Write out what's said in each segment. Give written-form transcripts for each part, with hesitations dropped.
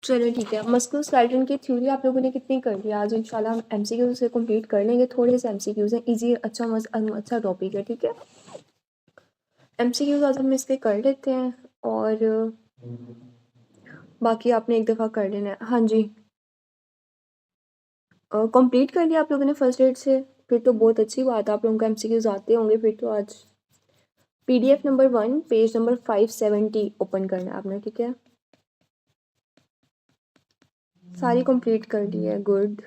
चलो ठीक है। मस्कुलोस्केलेटन की थ्योरी आप लोगों ने कितनी कर ली? आज इंशाल्लाह हम एमसीक्यू से कंप्लीट कर लेंगे। थोड़े से एमसीक्यूज हैं, इजी, अच्छा टॉपिक है, ठीक है। एमसीक्यूज आज हम इसके कर लेते हैं और बाकी आपने एक दफ़ा कर लेना है। हाँ जी, कंप्लीट कर लिया आप लोगों ने फर्स्ट एड से? फिर तो बहुत अच्छी बात है, आप लोगों को एमसीक्यूज आते होंगे फिर तो। आज PDF number 1 page number 570 open करना है आपने, ठीक है। सारी कंप्लीट कर ली है, गुड।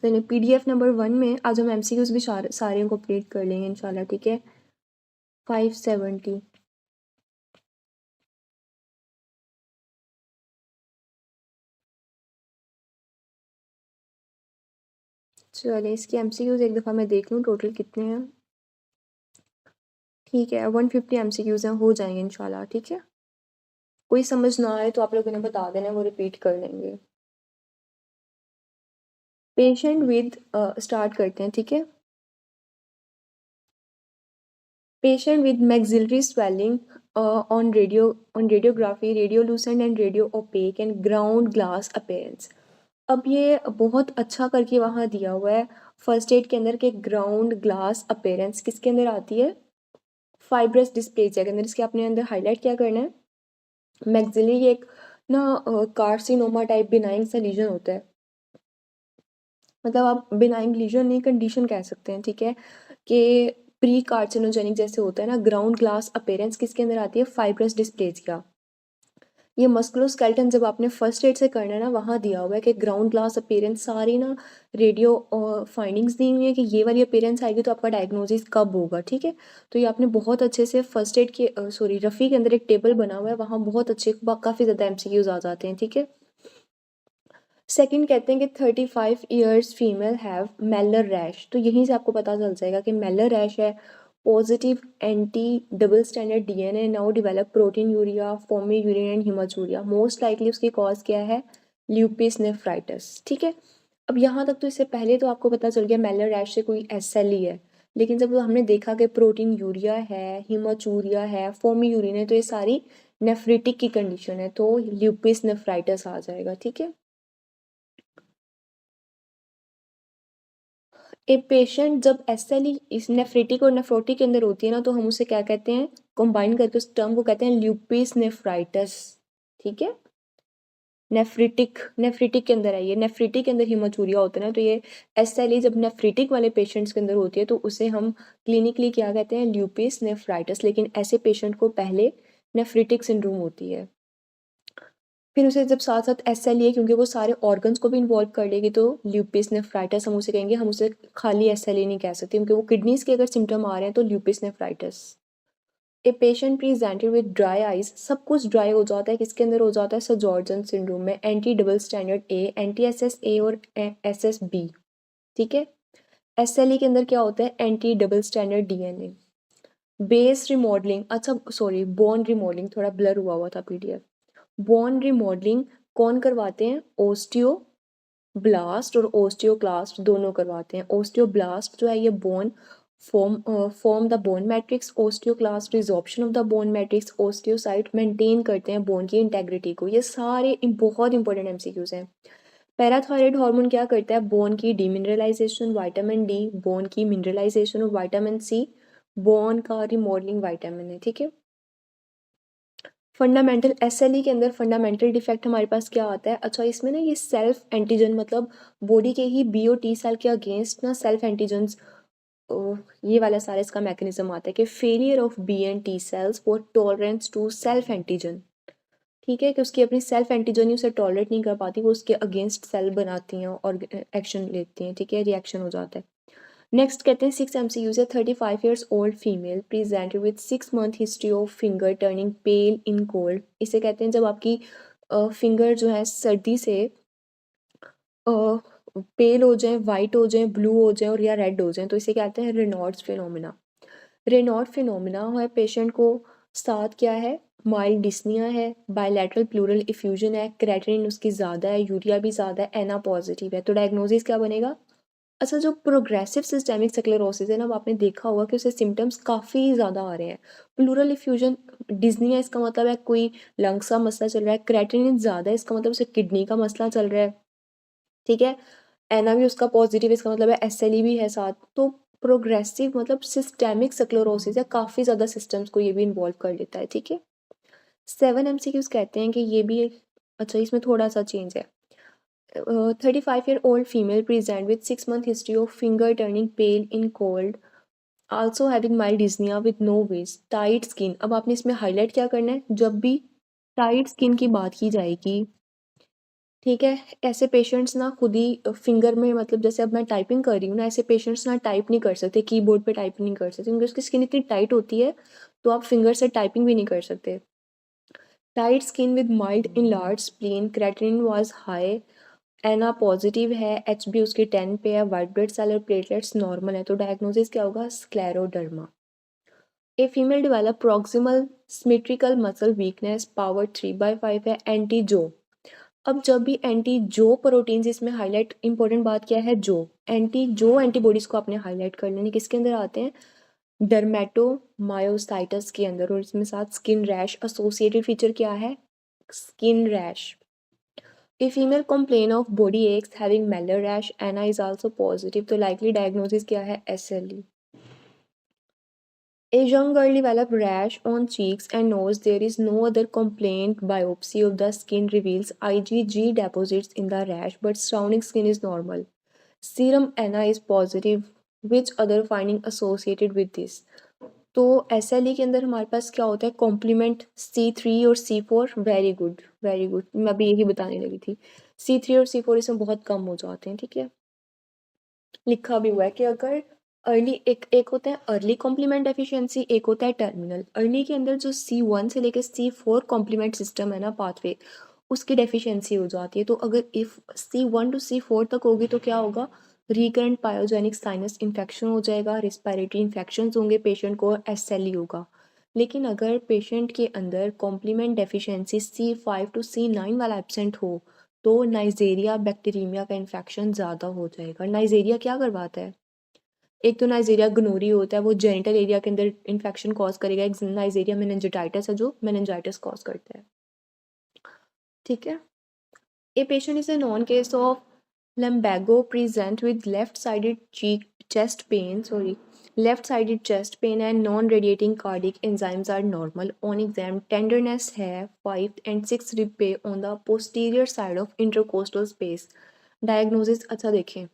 पीडीएफ नंबर 1 में आज हम एमसीक्यूज भी सारे कंप्लीट कर लेंगे इंशाल्लाह, ठीक है। 570। चलिए इसकी एमसीक्यूज एक दफ़ा मैं देख लूँ टोटल कितने हैं। ठीक है, 150 एमसीक्यूज हैं, हो जाएंगे इंशाल्लाह, ठीक है। कोई समझ ना आए तो आप लोगों ने बता देना, वो रिपीट कर लेंगे। पेशेंट विद स्टार्ट करते हैं, ठीक है। Patient with maxillary swelling on radiography, radiolucent and radio opaque and ground glass appearance. अब ये बहुत अच्छा करके वहाँ दिया हुआ है फर्स्ट एड के अंदर के ग्राउंड ग्लास अपेयरेंस किसके अंदर आती है? फाइब्रस डिस्प्लेजिया के अंदर। इसके अपने अंदर हाईलाइट क्या करना है? मैक्सिलरी एक ना कार्सिनोमा टाइप बिनाइन सा लीजन होता है, मतलब आप बिनाइन लीजन नहीं कंडीशन कह सकते हैं, ठीक है, कि प्री कार्सिनोजेनिक जैसे होता है ना। ग्राउंड ग्लास अपेयरेंस किसके अंदर आती है? Fibrous dysplasia. ये मस्कुलोस्केलेटन जब आपने फर्स्ट एड से करना है ना, वहाँ दिया हुआ है कि ग्राउंड ग्लास अपीयरेंस सारी ना रेडियो फाइंडिंग्स दी हुई है कि ये वाली अपीयरेंस आएगी तो आपका डायग्नोसिस कब होगा, ठीक है। तो ये आपने बहुत अच्छे से फर्स्ट एड के रफ़ी के अंदर एक टेबल बना हुआ है, वहाँ बहुत अच्छे काफ़ी ज़्यादा एमसीक्यूज आ जाते हैं, ठीक है। सेकंड कहते हैं कि 35 years female have malar rash. तो यहीं से आपको पता चल जाएगा कि मेलर रैश है। Positive anti double standard DNA now develop proteinuria foamy urine and haematuria. Most likely उसकी कॉज क्या है? ल्यूपिस नेफ्राइटिस, ठीक है। अब यहाँ तक तो इससे पहले तो आपको पता चल गया मेलर रैश से कोई एसएलई है, लेकिन जब हमने देखा कि प्रोटीन यूरिया है, हिमाचूरिया है, फॉर्मी यूरिन है, तो ये सारी नेफ्रिटिक की कंडीशन है, तो ल्यूपिस नेफ्राइटिस आ जाएगा, ठीक है। ए पेशेंट जब एसएलई इस नेफ्रिटिक और नेफ्रोटिक के अंदर होती है ना, तो हम उसे क्या कहते हैं? कंबाइन करके उस टर्म को कहते हैं ल्यूपिस नेफ्राइटिस, ठीक है। नेफ्रिटिक के अंदर है ये। नेफ्रिटिक के अंदर हिमाचूरिया होता है ना, तो ये एसएलई जब नेफ्रिटिक वाले पेशेंट्स के अंदर होती है तो उसे हम क्लिनिकली क्या कहते हैं? ल्यूपिस नेफ्राइटिस। लेकिन ऐसे पेशेंट को पहले नेफ्रिटिक सिंड्रोम होती है, फिर उसे जब साथ साथ एसएलई है, क्योंकि वो सारे ऑर्गन्स को भी इन्वॉल्व कर लेगी, तो ल्यूपिस नेफ्राइटिस हम उसे कहेंगे। हम उसे खाली एसएलई नहीं कह सकते, क्योंकि वो किडनीज के अगर सिम्टम आ रहे हैं तो lupus nephritis. A patient presented with dry eyes. सब कुछ ड्राई हो जाता है, किसके अंदर हो जाता है? सजॉर्जन सिंड्रोम में। Anti double standard A, anti SS A और एसएस बी, ठीक है। एसएलई के अंदर क्या होता है? Anti double standard DNA. Base remodelling, अच्छा सॉरी, बोन रिमॉडलिंग, थोड़ा ब्लर हुआ हुआ था पीडीएफ। बोन रिमॉडलिंग कौन करवाते हैं? ओस्टियो ब्लास्ट और ओस्टियोक्लास्ट दोनों करवाते हैं। ओस्टियोब्लास्ट जो है ये bone form the bone matrix, osteoclast resorption of the bone matrix, osteocyte maintain करते हैं बोन की इंटेग्रिटी को। ये सारे बहुत इंपॉर्टेंट एमसीक्यूज हैं। पैराथायराइड हार्मोन क्या करता है? बोन की डीमिनरलाइजेशन, विटामिन डी, बोन की मिनरलाइजेशन और विटामिन सी, बोन का रिमॉडलिंग विटामिन है, ठीक है। फंडामेंटल एसएलई के अंदर फंडामेंटल डिफेक्ट हमारे पास क्या आता है? अच्छा, इसमें ना ये सेल्फ एंटीजन, मतलब बॉडी के ही बी और टी सेल के अगेंस्ट ना सेल्फ एंटीजन्स, ये वाला सारा इसका मैकेनिज्म आता है कि failure of B and T cells for tolerance to self antigen, ठीक है, कि उसकी अपनी सेल्फ एंटीजन ही उसे टॉलरेट नहीं कर पाती, वो उसके अगेंस्ट सेल बनाती हैं और एक्शन लेती हैं, ठीक है, रिएक्शन हो जाता है। नेक्स्ट कहते हैं 6 MCU से 35 years old female presented with 6 month history of finger turning pale in cold. इसे कहते हैं जब आपकी फिंगर जो है सर्दी से पेल हो जाए, वाइट हो जाए, ब्लू हो जाए और या रेड हो जाए, तो इसे कहते हैं रेनॉल्ड्स फिनोमिना। रेनॉल्ड फिनोमिना है पेशेंट को। साथ क्या है? माइल्ड डिस्निया है, बायलैटरल प्लूरल इफ्यूजन है, क्रेटिनिन उसकी ज़्यादा है, यूरिया भी ज़्यादा है, एना पॉजिटिव है, तो डायग्नोसिस क्या बनेगा? अच्छा, जो प्रोग्रेसिव सिस्टेमिक स्क्लेरोसिस है ना, वो आपने देखा होगा कि उससे सिम्टम्स काफ़ी ज़्यादा आ रहे हैं। प्लूरल इफ्यूजन डिज़नी है, इसका मतलब है कोई लंग्स का मसला चल रहा है। क्रेटिनिन ज़्यादा है, इसका मतलब उसे किडनी का मसला चल रहा है, ठीक है। एना भी उसका पॉजिटिव, इसका मतलब है एसएलई भी है साथ। तो प्रोग्रेसिव मतलब सिस्टेमिक स्क्लेरोसिस है, काफ़ी ज़्यादा सिस्टम्स को ये भी इन्वॉल्व कर लेता है, ठीक है। 7 एमसीक्यूज कहते हैं कि ये भी अच्छा, इसमें थोड़ा सा चेंज है। 35-year-old female present with 6-month history of finger turning pale in cold, also having mild dyspnea with no waist, tight skin। अब आपने इसमें हाईलाइट क्या करना है, जब भी टाइट स्किन की बात की जाएगी, ठीक है, ऐसे पेशेंट्स ना खुद ही फिंगर में, मतलब जैसे अब मैं टाइपिंग कर रही हूँ ना, ऐसे पेशेंट्स ना टाइप नहीं कर सकते, कीबोर्ड पे टाइप नहीं कर सकते, क्योंकि उसकी स्किन इतनी टाइट होती है, तो आप फिंगर से टाइपिंग भी नहीं कर सकते। Tight skin with mild enlarge spleen, creatinine was high, ANA positive है, एच बी उसकी 10 पे है, वाइट ब्लड सेल और प्लेटलेट्स नॉर्मल है, तो डायग्नोसिस क्या होगा, scleroderma. A female develop proximal symmetrical muscle weakness, power 3/5 है, एंटी जो। अब जब भी एंटी जो प्रोटीन्स, इसमें हाईलाइट इंपॉर्टेंट बात क्या है, जो एंटी जो एंटीबॉडीज को आपने हाईलाइट कर लेनी, किसके अंदर आते हैं, डर्मेटोमायोसाइटस के अंदर, और इसमें साथ स्किन रैश एसोसिएटेड फीचर क्या है, skin rash. A female complain of body aches having Meller rash, Anna is also positive, तो likely diagnosis क्या है, SLE। A young girl developed rash on cheeks and nose. There is no other complaint. Biopsy of the skin reveals IgG deposits in the rash, but surrounding skin is normal. Serum Anna is positive. Which other finding associated with this? तो SLE के अंदर हमारे पास क्या होता है, complement C3 और C4, very good very good, मैं अभी यही बताने लगी थी। C3 और C4 इसमें बहुत कम हो जाते हैं, ठीक है। लिखा भी हुआ है कि अगर अर्ली, एक होता है अर्ली कॉम्प्लीमेंट डेफिशिएंसी, एक होता है टर्मिनल। अर्ली के अंदर जो C1 से लेकर C4 कॉम्प्लीमेंट सिस्टम है ना, पाथवे, उसकी डेफिशिएंसी हो जाती है। तो अगर इफ़ C1 टू C4 तक होगी तो क्या होगा, रिकरेंट पायोजेनिक साइनस इन्फेक्शन हो जाएगा, रिस्पायरेटरी इन्फेक्शंस होंगे, पेशेंट को SLE होगा। लेकिन अगर पेशेंट के अंदर complement deficiency C5 to C9 वाला एब्सेंट हो, तो नाइजेरिया बैक्टीरियमिया का इन्फेक्शन ज़्यादा हो जाएगा। नाइजेरिया क्या करवाता है, एक तो नाइजेरिया गनोरी होता है, वो जेनिटल एरिया के अंदर इन्फेक्शन कॉज करेगा। एक नाइजेरिया मेनिंजाइटिस है, जो मेनिंजाइटिस कॉज करता है, ठीक है। ए patient is a non case of lumbago present with left-sided cheek chest pain, left-sided chest pain and non-radiating cardiac enzymes are normal. On exam, tenderness है 5 and 6 rib पे on the posterior side of intercostal space. Diagnosis अच्छा देखें,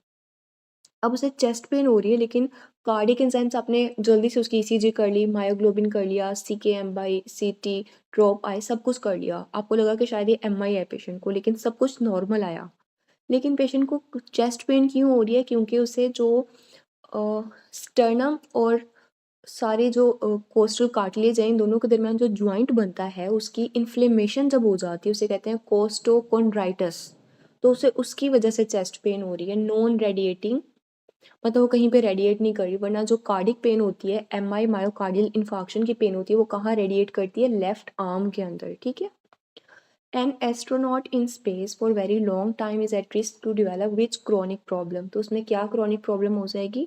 अब उसे chest pain हो रही है, लेकिन कार्डियक एंजाइम्स आपने जल्दी से उसकी ECG कर ली, मायोग्लोबिन कर लिया, CKM/CT ड्रॉप आए, सब कुछ कर लिया, आपको लगा कि शायद ये MI है पेशेंट को, लेकिन सब कुछ नॉर्मल आया। लेकिन पेशेंट को चेस्ट पेन क्यों हो रही है, क्योंकि उसे जो स्टर्नम और सारे जो कोस्टल कार्टिलेज हैं, इन दोनों के दरमियान जो ज्वाइंट बनता है, उसकी इन्फ्लेमेशन जब हो जाती है, उसे कहते हैं कोस्टोकोंड्राइटिस। तो उसे उसकी वजह से चेस्ट पेन हो रही है, नॉन रेडिएटिंग, मतलब वो कहीं पे रेडिएट नहीं कर रही। वरना जो कार्डिक पेन होती है, MI मायोकार्डियल इन्फार्क्शन की पेन होती है, वो कहाँ रेडिएट करती है, लेफ्ट आर्म के अंदर, ठीक है। An astronaut in space for very long time is at risk to develop which chronic problem? तो उसमें क्या chronic problem हो जाएगी,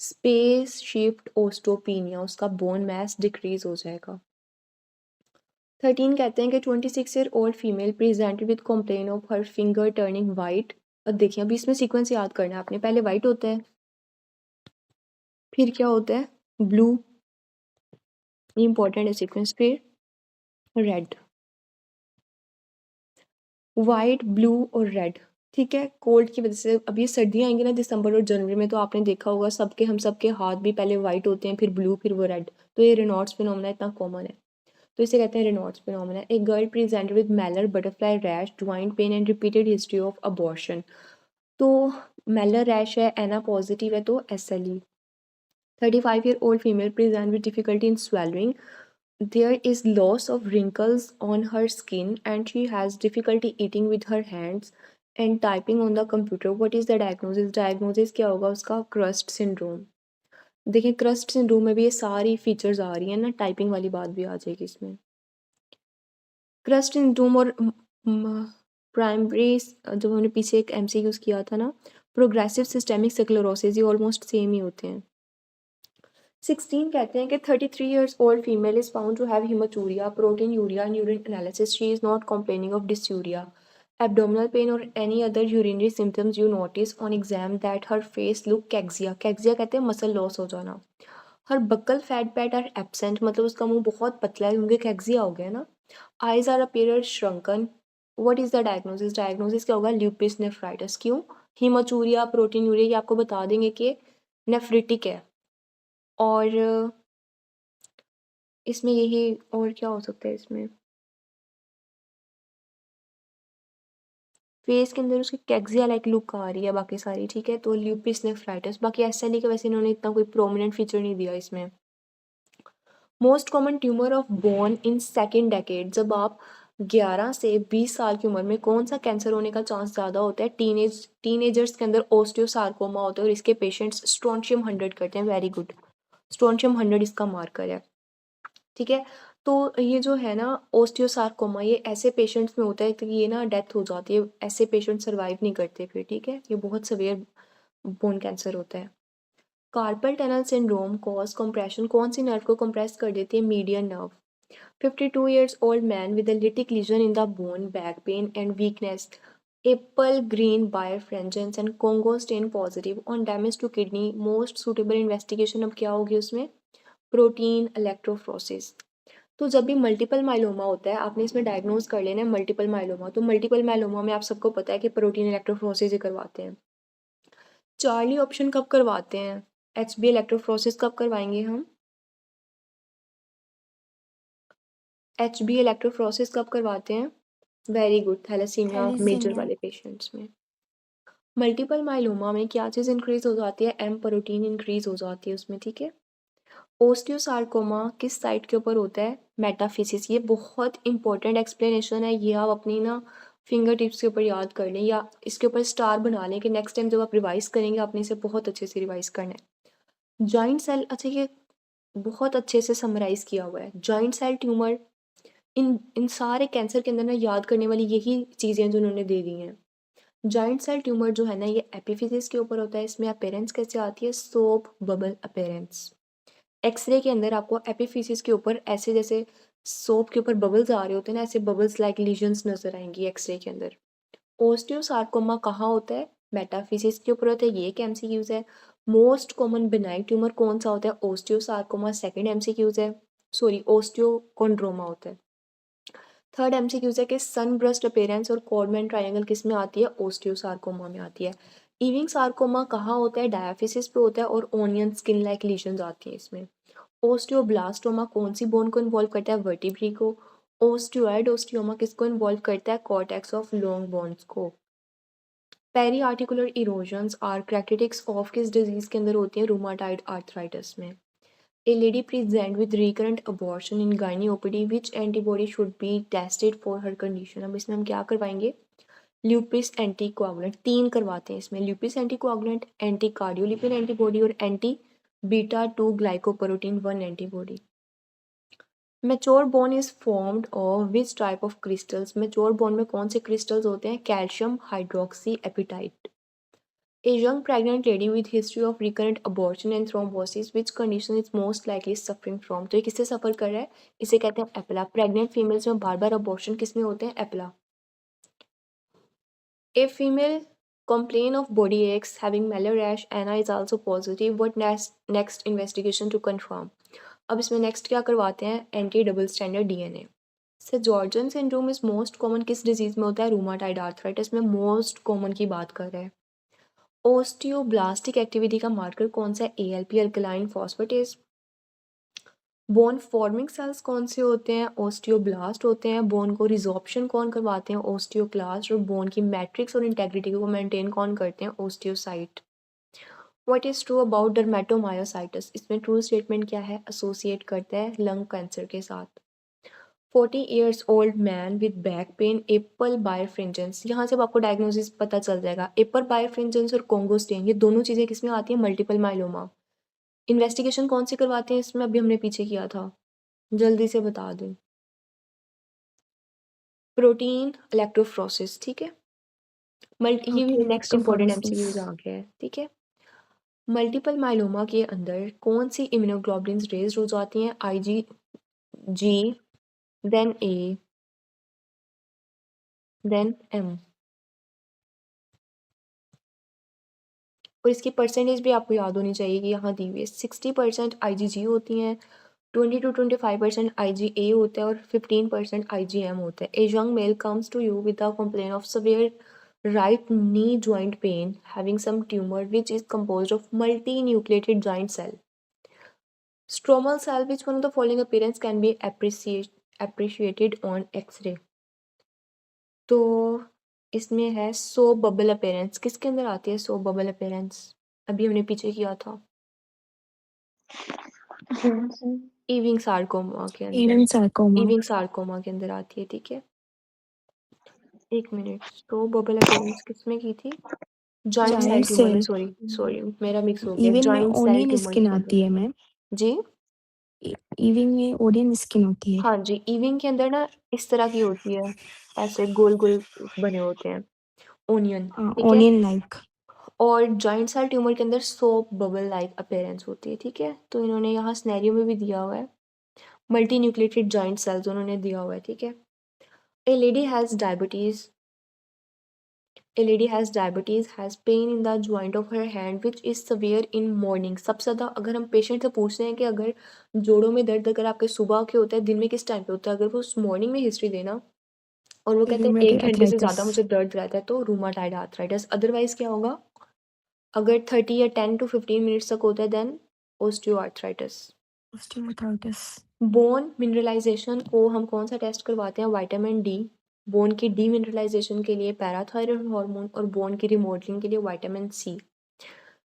स्पेस शिफ्ट ओस्टोपीनिया, उसका बोन मैस डिक्रीज हो जाएगा। 13 कहते हैं कि 26-year-old female presented with complain of her finger turning white. अब देखिए, अभी इसमें सीक्वेंस याद करना है आपने, पहले वाइट होता है, फिर क्या होता है, ब्लू, ये इंपॉर्टेंट है सीक्वेंस, फिर रेड, वाइट ब्लू और रेड, ठीक है। कोल्ड की वजह से, अब ये सर्दियाँ आएंगी ना दिसंबर और जनवरी में, तो आपने देखा होगा सबके, हम सबके हाथ भी पहले वाइट होते हैं, फिर ब्लू, फिर वो रेड। तो ये रेनॉल्ड्स फिनोमेना इतना कॉमन है, तो इसे कहते हैं रेनॉल्ड्स फिनोमेना। एक girl presented with malar butterfly rash, joint pain and repeated history of abortion. तो मैलर रैश है, एना पॉजिटिव है, तो SLE। 35-year-old female present with difficulty in swallowing. There is loss of wrinkles on her skin and she has difficulty eating with her hands and typing on the computer. What is the diagnosis? Diagnosis क्या होगा उसका, crust syndrome. देखिए, crust syndrome में भी ये सारी features आ रही हैं ना, टाइपिंग वाली बात भी आ जाएगी इसमें। क्रस्ट सिंड्रोम और प्राइमरी, जब हमने पीछे एक MCQ किया था ना, प्रोग्रेसिव सिस्टेमिक स्क्लेरोसिस, ये ऑलमोस्ट सेम ही होते हैं। 16 कहते हैं कि 33 years old female is found to have hematuria, proteinuria and urine analysis. She is not complaining of dysuria, abdominal pain or any other urinary symptoms. You notice on exam that her face look caxia. Caxia कहते हैं muscle loss हो जाना। Her buccal fat pad are absent, मतलब उसका मुंह बहुत पतला है क्योंकि कैक्सिया हो गया ना। Eyes are appear shrunken. What is the diagnosis? Diagnosis क्या होगा? Lupus nephritis। क्यों? Hematuria, proteinuria ये आपको बता देंगे कि नेफ्रिटिक है। और इसमें यही, और क्या हो सकता है इसमें, फेस के अंदर उसकी कैक्सिया लाइक लुक आ रही है बाकी सारी, ठीक है। तो ल्यूपिस नेफ्राइटिस, बाकी एसएलई का वैसे इन्होंने इतना कोई प्रोमिनेंट फीचर नहीं दिया इसमें। Most common tumour of bone in second decade, जब आप 11 से 20 साल की उम्र में कौन सा कैंसर होने का चांस ज़्यादा होता है? टीनेजर्स के अंदर ओस्टियोसार्कोमा होता है और इसके पेशेंट्स स्ट्रोंशियम 100 करते हैं। वेरी गुड, स्ट्रोंशियम 100 इसका मार्कर है, ठीक है। तो ये जो है ना ओस्टियोसार्कोमा, ये ऐसे पेशेंट्स में होता है कि ये ना डेथ हो जाती है, ऐसे पेशेंट सर्वाइव नहीं करते फिर, ठीक है। ये बहुत सवेयर बोन कैंसर होता है। Carpal tunnel syndrome cause compression, कौन सी नर्व को कंप्रेस कर देती है? Median nerve. 52 years old man with a lytic lesion in the bone, back pain and weakness, apple green birefringence and Congo stain positive on damage to kidney, most suitable investigation अब क्या होगी उसमें? Protein electrophoresis. तो जब भी multiple myeloma होता है, आपने इसमें डायग्नोज कर लेना है मल्टीपल माइलोमा। तो मल्टीपल माइलोमा में आप सबको पता है कि प्रोटीन इलेक्ट्रोफोरेसिस ही करवाते हैं। चार्ली ऑप्शन कब करवाते हैं? एचबी इलेक्ट्रोफोरेसिस कब करवाएंगे हम? एचबी इलेक्ट्रोफोरेसिस कब करवाते हैं? वेरी गुड, थैलेसीमिया मेजर वाले पेशेंट्स में। मल्टीपल माइलोमा में क्या चीज़ इंक्रीज हो जाती है? एम प्रोटीन इंक्रीज हो जाती है उसमें, ठीक है। ओस्टियोसार्कोमा किस साइट के ऊपर होता है? मेटाफिसिस। ये बहुत इंपॉर्टेंट एक्सप्लेनेशन है, ये आप अपनी ना फिंगर टिप्स के ऊपर याद कर लें या इसके ऊपर स्टार बना लें कि नेक्स्ट टाइम जब आप रिवाइज करेंगे आपने इसे बहुत अच्छे से रिवाइज करना है। जॉइंट सेल, अच्छा ये बहुत अच्छे से समराइज किया हुआ है। जॉइंट सेल ट्यूमर, इन सारे कैंसर के अंदर ना याद करने वाली यही चीज़ें जो उन्होंने दे दी हैं। जॉइंट सेल ट्यूमर जो है ना ये एपिफिसिस के ऊपर होता है। इसमें अपेरेंस कैसे आती है? Soap bubble appearance. एक्सरे के अंदर आपको एपिफिसिस के ऊपर ऐसे जैसे सोप के ऊपर बबल्स आ रहे होते हैं ना, ऐसे बबल्स लाइक लीजन्स नजर आएंगी एक्सरे के अंदर। ओस्टियोसार्कोमा कहाँ होता है? मेटाफिसिस के ऊपर होता है। ये एक एमसीक्यूज है। मोस्ट कॉमन बिनाइन ट्यूमर कौन सा होता है? ओस्टियोसार्कोमा। सेकंड एमसीक्यूज है, सॉरी ओस्टियोकोंड्रोमा होता है। थर्ड एमसीक्यूज है कि सन ब्रस्ट अपेरेंस और कॉडमैन ट्रायंगल किस में आती है? ओस्टियोसार्कोमा में आती है। इविंग सार्कोमा कहाँ होता है? डायाफिसिस पे होता है और ओनियन स्किन लाइक लीजन्स आती हैं इसमें। ओस्टियोब्लास्टोमा कौन सी बोन को इन्वॉल्व करता है? वर्टिब्री को। ओस्टियोइड ओस्टियोमा किसको इन्वॉल्व करता है? कॉर्टेक्स ऑफ लॉन्ग बोन्स को। Periarticular erosions are characteristics of किस डिजीज के अंदर होती है? रूमाटाइड आर्थराइटिस में। A lady present with recurrent abortion in gynae OPD, which antibody should be tested for her condition? अब इसमें हम क्या करवाएंगे? ल्यूपिस एंटीकोआगुलेंट। 3 करवाते हैं इसमें, ल्यूपिस एंटीकोआगुलेंट, एंटी कार्डियोलिपिन एंटीबॉडी और anti beta 2 glycoprotein 1 antibody. Mature bone is formed of which type of crystals? Mature bone में कौन से क्रिस्टल्स होते हैं? Calcium hydroxy appetite. A young pregnant lady with history of recurrent abortion and thrombosis, which condition is most likely suffering from? तो ये किससे सफ़र कर रहा है? इसे कहते हैं एपला। प्रेग्नेंट फीमेल्स में बार बार अबॉर्शन किस में होते हैं? एपला। A female complain of body aches, having malarial rash, Anna is also positive. What next investigation to confirm? अब इसमें नेक्स्ट क्या करवाते हैं? Anti double standard DNA. Sir जॉर्जन syndrome is most common किस डिजीज में होता है? रूमाटाइड आर्थराइटिस में मोस्ट कॉमन की बात कर रहे हैं। ओस्टियोब्लास्टिक एक्टिविटी का मार्कर कौन सा है? ALP alkaline phosphatase. Bone forming sales कौन से होते हैं? ओस्टियोब्लास्ट होते हैं। बोन को रिजॉर्प्शन कौन करवाते हैं? ओस्टियोक्लास्ट। और बोन की मैट्रिक्स और इंटेग्रिटी को मेंटेन कौन करते हैं? Osteocyte. What is true about dermatomyositis? इसमें ट्रू स्टेटमेंट क्या है? एसोसिएट करता है लंग कैंसर के साथ। 40 years old man with back pain, apple birefringence. यहाँ से अब आपको डायग्नोसिस पता चल जाएगा। एप्पल बायरफ्रिंजेंस और कोंगो स्टेन ये दोनों चीज़ें किस में आती हैं? Multiple myeloma. इन्वेस्टिगेशन कौन सी करवाते हैं इसमें? अभी हमने पीछे किया था, जल्दी से बता दूँ। प्रोटीन इलेक्ट्रोफोरेसिस, ठीक है। ये भी Okay, नेक्स्ट तो इंपॉर्टेंट first एमसीक्यूज is आ गया है, ठीक है। मल्टीपल माइलोमा के अंदर कौन सी इम्यूनोग्लोबुलिन्स रेज हो जाती हैं? IgG, then A, then M। और इसकी परसेंटेज भी आपको याद होनी चाहिए कि यहाँ दी हुई है। 60% IgG होती हैं, 20 to 25% IgA होता है और 15% IgM होता है। A young male comes to you with a complaint of severe right knee joint pain having some tumor which is composed of multinucleated giant cell. Stromal cell, which one of the following appearance can be appreciated on X-ray? तो इसमें है सो bubble appearance. किसके अंदर आती है सो bubble appearance? अभी हमने पीछे किया था, ईविंग सार्कोमा के अंदर। Ewing sarcoma. ईविंग सार्कोमा के अंदर आती है, ठीक है। एक मिनट, सो बबल अपेरेंस किसमें की थी? जॉइंट सेल Giant ट्यूमर में। cell. सॉरी सॉरी, मेरा मिक्स हो गया। Ewing में joint cell onion tumour skin के आती है अंदर। मैम. जी Ewing में onion skin होती है. हाँ जी, ईविंग के अंदर ना इस तरह की होती है, ऐसे गोल गोल बने होते हैं, ओनियन, ठीक है। Onion like. और जॉइंट सेल ट्यूमर के अंदर सोप बबल लाइक अपेयरेंस होती है, ठीक है। तो इन्होंने यहाँ स्नैरियो में भी दिया हुआ है, मल्टी न्यूक्लिएटेड जॉइंट सेल्स उन्होंने दिया हुआ है, ठीक है। ए lady has diabetes, A lady has diabetes, has pain in the joint of her hand which is severe in morning। सबसे ज़्यादा अगर हम पेशेंट से पूछते हैं कि अगर जोड़ों में दर्द अगर आपके सुबह के होता है, दिन में किस टाइम पे होता है, अगर वो उस मॉर्निंग में हिस्ट्री देना और वो कहते हैं Rheumatoid 1 घंटे से ज़्यादा arthritis. मुझे दर्द रहता है, तो रूमाटाइड आर्थराइटिस। अदरवाइज क्या होगा? अगर 30 या 10 to 15 मिनट्स तक होता है, then osteoarthritis. Osteoarthritis. Bone mineralisation को हम कौन सा टेस्ट करवाते हैं? Vitamin D. बोन की डीमिनरलाइजेशन के लिए पैराथायरॉयड हार्मोन और बोन की रिमॉडलिंग के लिए विटामिन सी,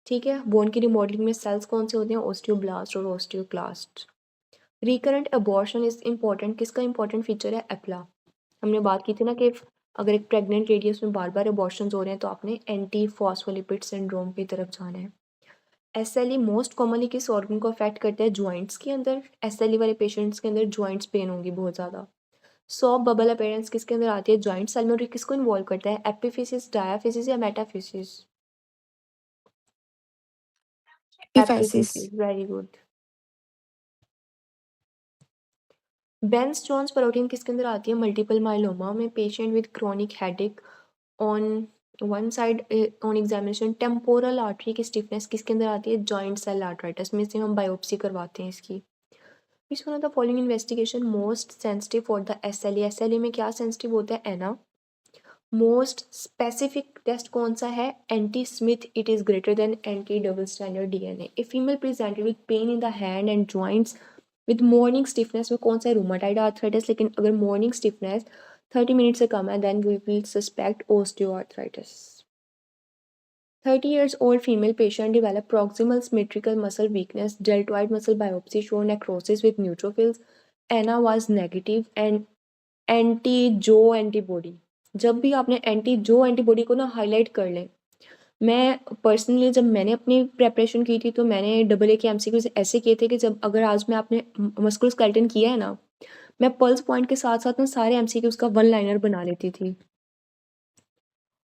ठीक है। बोन की रिमॉडलिंग में सेल्स कौन से होते हैं? ओस्टियोब्लास्ट और osteoclast. Recurrent abortion is important, किसका इंपॉर्टेंट फीचर है? एप्ला। हमने बात की थी ना कि अगर एक प्रेग्नेंट लेडी है उसमें बार बार अबॉर्शन हो रहे हैं तो आपने एंटी फॉस्फोलिपिड सिंड्रोम की तरफ जाना है। एसएलई मोस्ट कॉमनली किस ऑर्गन को अफेक्ट करता है? जॉइंट्स के अंदर। एसएलई वाले पेशेंट्स के अंदर जॉइंट्स पेन होंगी बहुत ज़्यादा। सॉ बबल अपेयरेंस किसके अंदर आती है? जॉइंट सेल में। और ये किसको इन्वॉल्व करता है? एपिफिसिस, डायाफिसिस या metaphysis? Epiphysis. Epiphysis, very good. Bence Jones protein किसके अंदर आती है? मल्टीपल माइलोमा में। Patient with chronic headache on one side on examination. Temporal artery की स्टिफनेस किसके अंदर आती है? जॉइंट सेल आर्टराइटिस में से हम बायोप्सी करवाते हैं इसकी। विच one of the following investigation most sensitive for the SLE? SLE में क्या सेंसिटिव होता है? एना। मोस्ट स्पेसिफिक टेस्ट कौन सा है? Anti Smith, it is greater than anti double standard DNA. A female presented with pain in the hand and joints with morning stiffness में कौन सा है? Rheumatoid arthritis. लेकिन अगर मॉर्निंग स्टिफनेस 30 मिनट से कम है, then we will suspect osteoarthritis. 30 years old female patient developed proximal symmetrical muscle weakness, deltoid muscle biopsy show necrosis with neutrophils, ANA was negative and anti जो antibody. जब भी आपने anti जो antibody को ना हाईलाइट कर लें। मैं पर्सनली जब मैंने अपनी प्रेपरेशन की थी तो मैंने डबल ए के एमसीक्यूज ऐसे किए थे कि जब अगर आज में आपने मस्कुलोस्केलेटन किया है ना, मैं पल्स पॉइंट के साथ साथ ना सारे एमसीक्यूज का वन लाइनर बना लेती थी।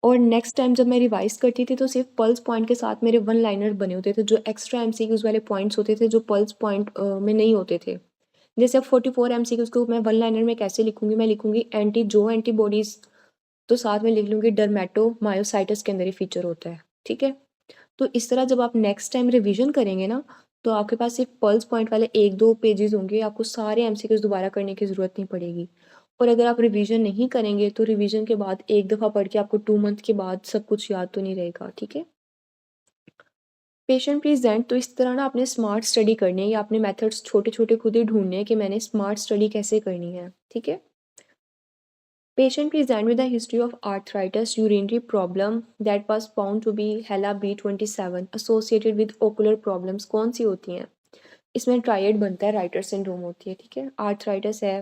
और नेक्स्ट टाइम जब मैं रिवाइज करती थी तो सिर्फ पल्स पॉइंट के साथ मेरे वन लाइनर बने होते थे, जो एक्स्ट्रा एमसीक्यूज वाले पॉइंट्स होते थे जो पल्स पॉइंट में नहीं होते थे। जैसे अब 44 एमसीक्यूज को मैं वन लाइनर में कैसे लिखूंगी? मैं लिखूंगी एंटी जो एंटीबॉडीज, तो साथ में लिख लूँगी डर्मेटोमायोसाइटिस के अंदर ये फीचर होता है, ठीक है। तो इस तरह जब आप नेक्स्ट टाइम रिवीजन करेंगे ना, तो आपके पास सिर्फ पल्स पॉइंट वाले 1-2 पेजेस होंगे, आपको सारे एमसीक्यूज दोबारा करने की ज़रूरत नहीं पड़ेगी। और अगर आप रिवीजन नहीं करेंगे तो रिवीजन के बाद एक दफ़ा पढ़ के आपको 2 मंथ के बाद सब कुछ याद तो नहीं रहेगा, ठीक है। पेशेंट प्रेजेंट, तो इस तरह ना आपने स्मार्ट स्टडी करनी है या अपने मेथड्स छोटे छोटे खुद ही ढूंढने हैं कि मैंने स्मार्ट स्टडी कैसे करनी है, ठीक है। Patient present with a history of arthritis, urinary problem that was found to be HeLa B27 associated with ocular problems। कौन सी होती हैं? इसमें ट्राइड बनता है, राइटर सिंड्रोम होती है, ठीक है। आर्थराइटिस है,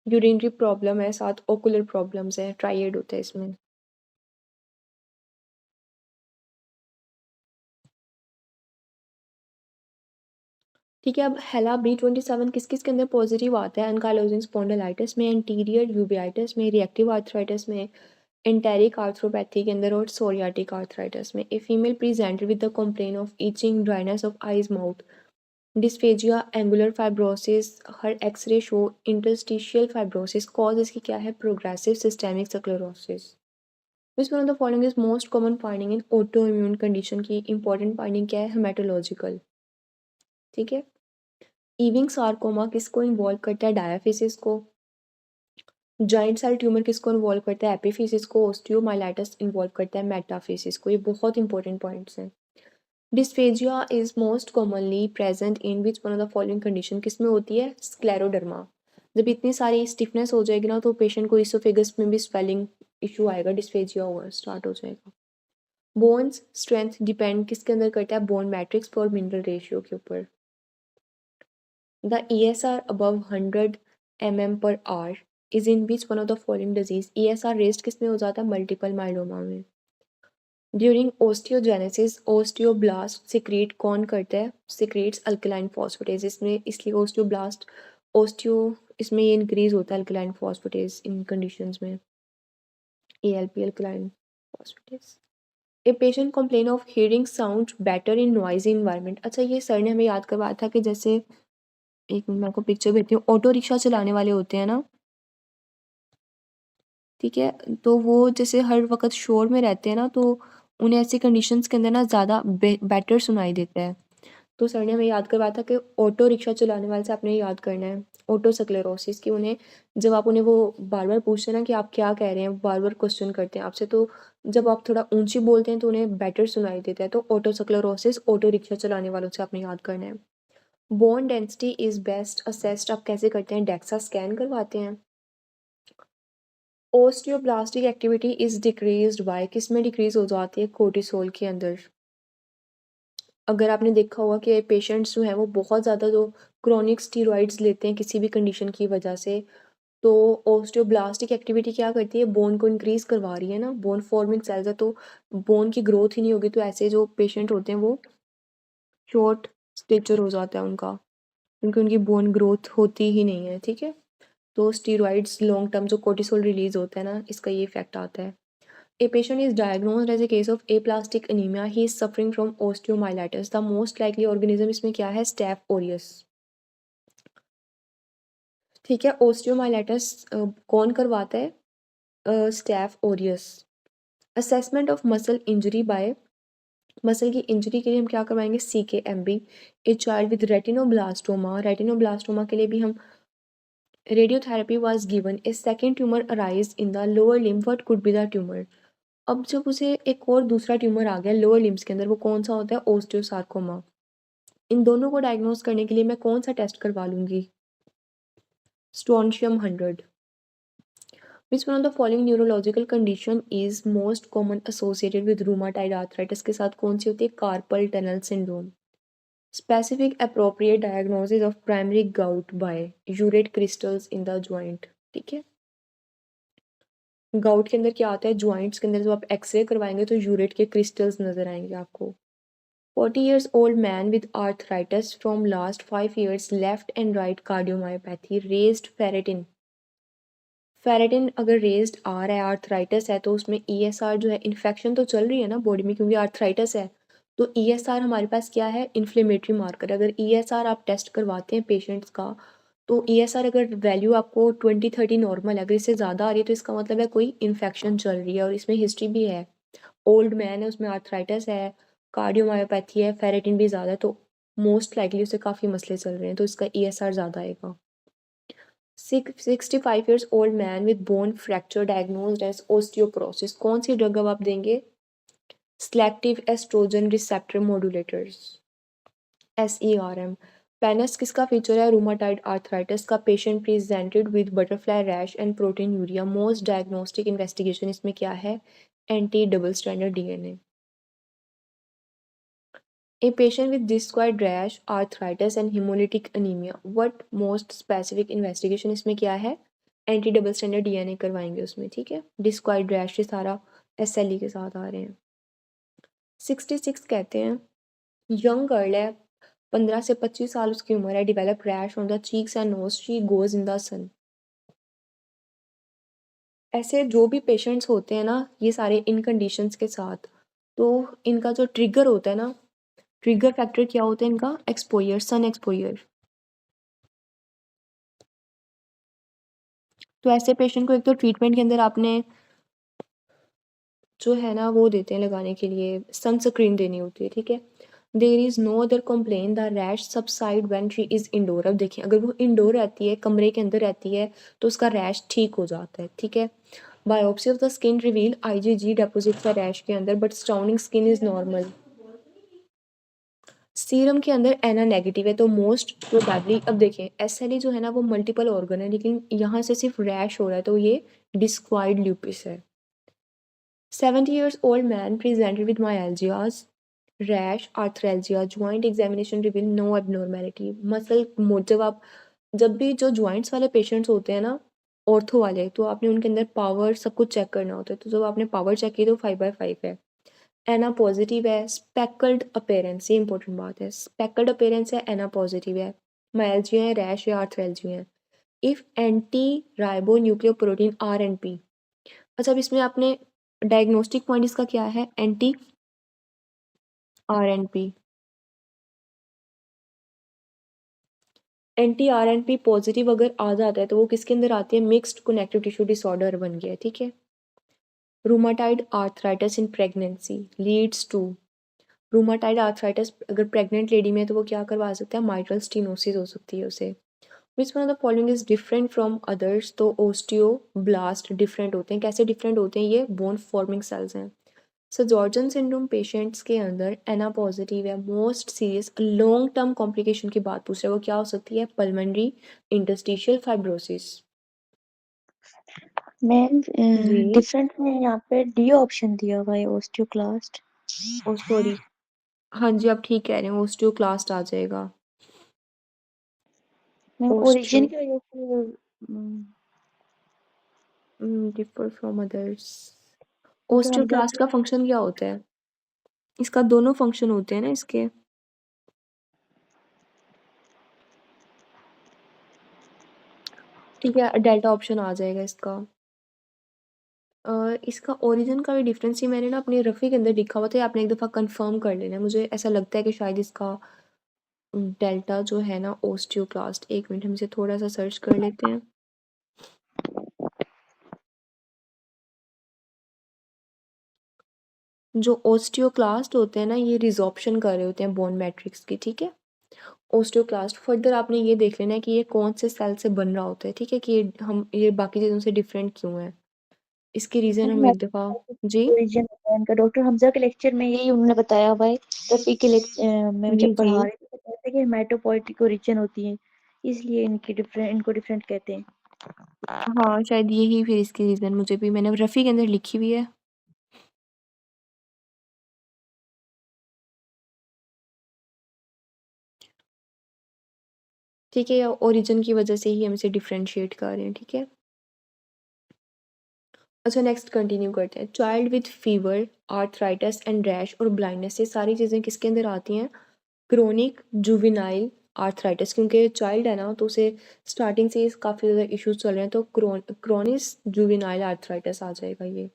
यूरिनरी प्रॉब्लम है, साथ ओकुलर प्रॉब्लम्स है, ट्राइड होता है इसमें। ठीक है, अब हेला B27 किस किस के अंदर पॉजिटिव आता है? एनकाइलोजिंग स्पॉन्डिलाइटिस में, एंटीरियर यूवेइटिस में, रिएक्टिव आर्थराइटिस में, एंटेरिक आर्थ्रोपैथी के अंदर और सोरियाटिक आर्थराइटिस में। A female presented with the complain of itching, dryness of eyes, mouth, dysphagia, angular fibrosis, her x-ray show interstitial fibrosis. Cause इसकी क्या है? Progressive systemic sclerosis. Which one of the following is most common finding in autoimmune condition की important finding क्या है? Haematological. ठीक है। ईविंग sarcoma किसको involve करता है? डायाफिसिस को। जॉइंट सेल ट्यूमर किसको इन्वॉल्व करता है? एपिफिसिस को। ओस्टियोमाइलाइटिस इन्वॉल्व करता है मेटाफिसिस को। ये बहुत इंपॉर्टेंट पॉइंट्स हैं। Dysphagia is most commonly present in which one of the following condition, किस में होती है? स्क्लेरोडर्मा। जब इतनी सारी स्टिफनेस हो जाएगी ना तो पेशेंट को इसोफेगस में भी स्वेलिंग इशू आएगा, डिस्फेजिया होगा, स्टार्ट हो जाएगा। बोन्स स्ट्रेंथ डिपेंड किसके अंदर करता है? बोन मैट्रिक्स और मिनरल रेशियो के ऊपर। The ESR above 100 mm/h is in which one of the following disease? ESR rest किस में हो जाता है? मल्टीपल माइलोमा में। ड्यूरिंग ओस्टियोजेनेसिस ओस्टियोब्लास्ट सिक्रीट कौन करता है? Secretes alkaline phosphatase. इसमें इसलिए ओस्टियोब्लास्ट ओस्टियो इसमें ये इंक्रीज होता है अल्कलाइन फॉस्फेटेज इन कंडीशंस में। ALP alkaline phosphatase. A patient complain of hearing sound better in noisy environment. अच्छा, ये सर ने हमें याद करवाया था कि जैसे, एक मिनट मैं आपको पिक्चर भेजती हूँ। ऑटो रिक्शा चलाने वाले होते हैं ना, ठीक है, तो वो जैसे हर वक्त शोर में रहते हैं ना, तो उन्हें ऐसी कंडीशंस के अंदर ना ज़्यादा बेटर सुनाई देता है। तो सर ने हमें याद करवाया था कि ऑटो रिक्शा चलाने वाले से आपने याद करना है ऑटो स्क्लेरोसिस की। उन्हें जब आप उन्हें वो बार बार पूछते हैं ना कि आप क्या कह रहे हैं, बार बार क्वेश्चन करते हैं आपसे, तो जब आप थोड़ा ऊंची बोलते हैं तो उन्हें बेटर सुनाई देता है। तो ऑटो स्क्लेरोसिस ऑटो रिक्शा चलाने वालों से आपने याद करना है। Bone density is best assessed आप कैसे करते हैं? डेक्सा स्कैन करवाते हैं। ओस्टियोब्लास्टिक एक्टिविटी इज डिक्रीज्ड बाय किस में डिक्रीज हो जाती है? कोर्टिसोल के अंदर। अगर आपने देखा होगा कि पेशेंट्स जो हैं वो बहुत ज़्यादा जो क्रोनिक स्टीरॉइड्स लेते हैं किसी भी कंडीशन की वजह से, तो ओस्टियोब्लास्टिक एक्टिविटी क्या करती है? बोन को इंक्रीज करवा रही है ना, बोन फॉर्मिंग सेल्स है, तो बोन की ग्रोथ ही नहीं होगी, तो ऐसे जो पेशेंट होते हैं वो शॉर्ट स्टेचर हो जाता है उनका, क्योंकि उनकी बोन ग्रोथ होती ही नहीं है। ठीक है, तो स्टीरॉइड्स लॉन्ग टर्म जो कोर्टिसोल रिलीज होता है ना, इसका ये इफेक्ट आता है। A patient is diagnosed as a case of aplastic anemia. He is suffering from osteomyelitis. The most likely organism इसमें क्या है? Staph aureus. ठीक है, osteomyelitis कौन करवाता है? Staph aureus. Assessment of muscle injury by muscle की इंजरी के लिए हम क्या करवाएंगे? CKMB. A child with retinoblastoma के लिए भी हम radiotherapy was given. A second tumor arise in the lower limb. What could be the tumor? अब जब उसे एक और दूसरा ट्यूमर आ गया लोअर लिम्स के अंदर, वो कौन सा होता है? ओस्टियोसार्कोमा। इन दोनों को डायग्नोज करने के लिए मैं कौन सा टेस्ट करवा लूँगी? Strontium 100। Which one of the following neurological condition is most common associated with rheumatoid arthritis के साथ कौन सी होती है? Carpal tunnel syndrome. Specific appropriate diagnosis of primary gout by urate crystals in the joint. ठीक है, गाउट के अंदर क्या आता है? ज्वाइंट्स के अंदर जब आप एक्सरे करवाएंगे तो यूरेट के क्रिस्टल्स नजर आएंगे आपको। 40 years old man with arthritis from last 5 years, left and right cardiomyopathy, raised ferritin. Ferritin अगर रेज्ड आ रहा है, आर्थराइटिस है, तो उसमें ESR जो है, इन्फेक्शन तो चल रही है ना बॉडी में क्योंकि आर्थराइटिस है, तो ESR हमारे पास क्या है? Inflammatory marker. अगर ESR आप टेस्ट करवाते हैं पेशेंट्स का, तो ESR अगर वैल्यू आपको 20-30 नॉर्मल है, अगर इससे ज़्यादा आ रही है तो इसका मतलब है कोई इन्फेक्शन चल रही है, और इसमें हिस्ट्री भी है। ओल्ड मैन है, उसमें आर्थराइटिस है, कार्डियोमायोपैथी है, फेरेटिन भी ज़्यादा है, तो मोस्ट लाइकली उससे काफ़ी मसले चल रहे हैं, तो इसका ESR ज़्यादा आएगा। 65 years old man with bone fracture diagnosed as osteoporosis. कौन सी ड्रग अब आप देंगे? Selective oestrogen receptor modulators, SERM। Pannus किसका फीचर है? रूमाटाइड आर्थराइटिस का। Patient presented with butterfly rash and proteinuria. Most diagnostic investigation इसमें क्या है? Anti double stranded DNA। A patient with discoid rash, arthritis and hemolytic anemia. What most specific investigation इसमें क्या है? Anti double standard DNA करवाएंगे उसमें। ठीक है, डिस्क्वाइड रैश ये सारा SLE के साथ आ रहे हैं। 66 कहते हैं यंग गर्ल है, 15 से 25 साल उसकी उम्र है, develop rash on the cheeks and nose, she goes in the sun. ऐसे जो भी पेशेंट्स होते हैं ना ये सारे इन कंडीशंस के साथ, तो इनका जो ट्रिगर होता है ना, ट्रिगर फैक्टर क्या होता है इनका? Exposure, sun exposure. तो ऐसे पेशेंट को एक तो ट्रीटमेंट के अंदर आपने जो है ना वो देते हैं लगाने के लिए, सनस्क्रीन देनी होती है, ठीक है। There is no other complain the rash subside when she is indoor. अब देखिए अगर वो इंडोर रहती है, कमरे के अंदर रहती है, तो उसका रैश ठीक हो जाता है, ठीक है। Biopsy of the skin reveal IgG deposits का रैश के अंदर, but surrounding skin is normal. Serum के अंदर एना नेगेटिव है, तो मोस्ट प्रोबेबली अब देखें एसएलई जो है ना वो मल्टीपल ऑर्गन है, लेकिन यहाँ से सिर्फ रैश हो रहा है, तो ये डिस्क्वाइड ल्यूपिस है। 70 years old man presented with myalgias, rash, arthralgia, joint examination revealed no abnormality. Muscle जब भी जो जॉइंट्स वाले पेशेंट्स होते हैं ना ऑर्थो वाले, तो आपने उनके अंदर पावर सब कुछ चेक करना होता है, तो जब आपने पावर चेक की तो 5/5 है। एना पॉजिटिव है, स्पेकल्ड अपेरेंस, ये इंपॉर्टेंट बात है, स्पेकल्ड अपेरेंस है, एना पॉजिटिव है, मायल्जिया है, रैश या आर्थ्रैल्जिया है। If anti ribonucleoprotein R N P, अच्छा अब इसमें आपने डायग्नोस्टिक पॉइंट इसका क्या है? Anti R N P. Anti R N P positive अगर आ जाता है तो वो किसके अंदर आती है? मिक्स्ड कनेक्टिव टिश्यू डिसऑर्डर बन गया है, ठीक है। Rheumatoid arthritis in pregnancy leads to, rheumatoid arthritis अगर प्रेग्नेंट लेडी में है तो वो क्या करवा सकता है? माइट्रल स्टीनोसिस हो सकती है उसे। विच one of the following is different from others, तो ओस्टियोब्लास्ट डिफरेंट होते हैं। कैसे डिफरेंट होते हैं? ये बोन फॉर्मिंग सेल्स हैं। सो जॉर्जन सिंड्रोम पेशेंट्स के अंदर एना पॉजिटिव है, most serious long term complication की बात पूछ रहे हैं, वो क्या हो सकती है? Pulmonary interstitial fibrosis. मैम जी डिफरेंट में यहाँ पे डी ऑप्शन दिया हुआ है ओस्टियोक्लास्ट। ओ सॉरी, हाँ जी आप ठीक कह रहे हैं, ओस्टियोक्लास्ट आ जाएगा। मैम ओस्टियो ओरिजिन की वजह से differ from others. Doctor Hamza osteoclast का फंक्शन क्या होता है? इसका दोनों फंक्शन होते हैं ना इसके। ठीक है डेल्टा ऑप्शन आ जाएगा इसका। इसका ओरिजिन का भी डिफरेंस ही मैंने ना अपनी रफ़ी के अंदर लिखा हुआ था, आपने एक दफ़ा कंफर्म कर लेना है। मुझे ऐसा लगता है कि शायद इसका डेल्टा जो है ना ओस्टियोक्लास्ट, एक मिनट हम इसे थोड़ा सा सर्च कर लेते हैं। जो ओस्टियोक्लास्ट होते हैं ना ये रिजॉर्प्शन कर रहे होते हैं बोन मैट्रिक्स की, ठीक है। ओस्टियोक्लास्ट फर्दर आपने ये देख लेना है कि ये कौन से सेल से बन रहा होता है, ठीक है, कि ये बाकी चीज़ों से डिफरेंट क्यों है। इसकी रीज़न हम एक दफ़ा जी ओरिजिन होता है इनका। डॉक्टर हमजा के लेक्चर में यही उन्होंने बताया हुआ है। रफी के लेक्चर में जी जब जी पढ़ा रहे थे तो कहते हैं कि हेमाटोपोइटिक ओरिजिन होती है, इसलिए इनको डिफरेंट कहते हैं। हाँ शायद यही फिर इसकी रीज़न, मुझे भी मैंने रफ़ी के अंदर लिखी हुई है। ठीक है, या ओरिजिन की वजह से ही हम इसे डिफ्रेंशिएट कर रहे हैं, ठीक है। अच्छा नेक्स्ट कंटिन्यू करते हैं। Child with fever, arthritis and rash और ब्लाइंडनेस, ये सारी चीज़ें किसके अंदर आती हैं? क्रोनिक जुवेनाइल आर्थराइटिस, क्योंकि चाइल्ड है ना तो उसे स्टार्टिंग से काफ़ी ज़्यादा इश्यूज चल रहे हैं, तो क्रोनिस जुवेनाइल आर्थराइटिस आ जाएगा ये।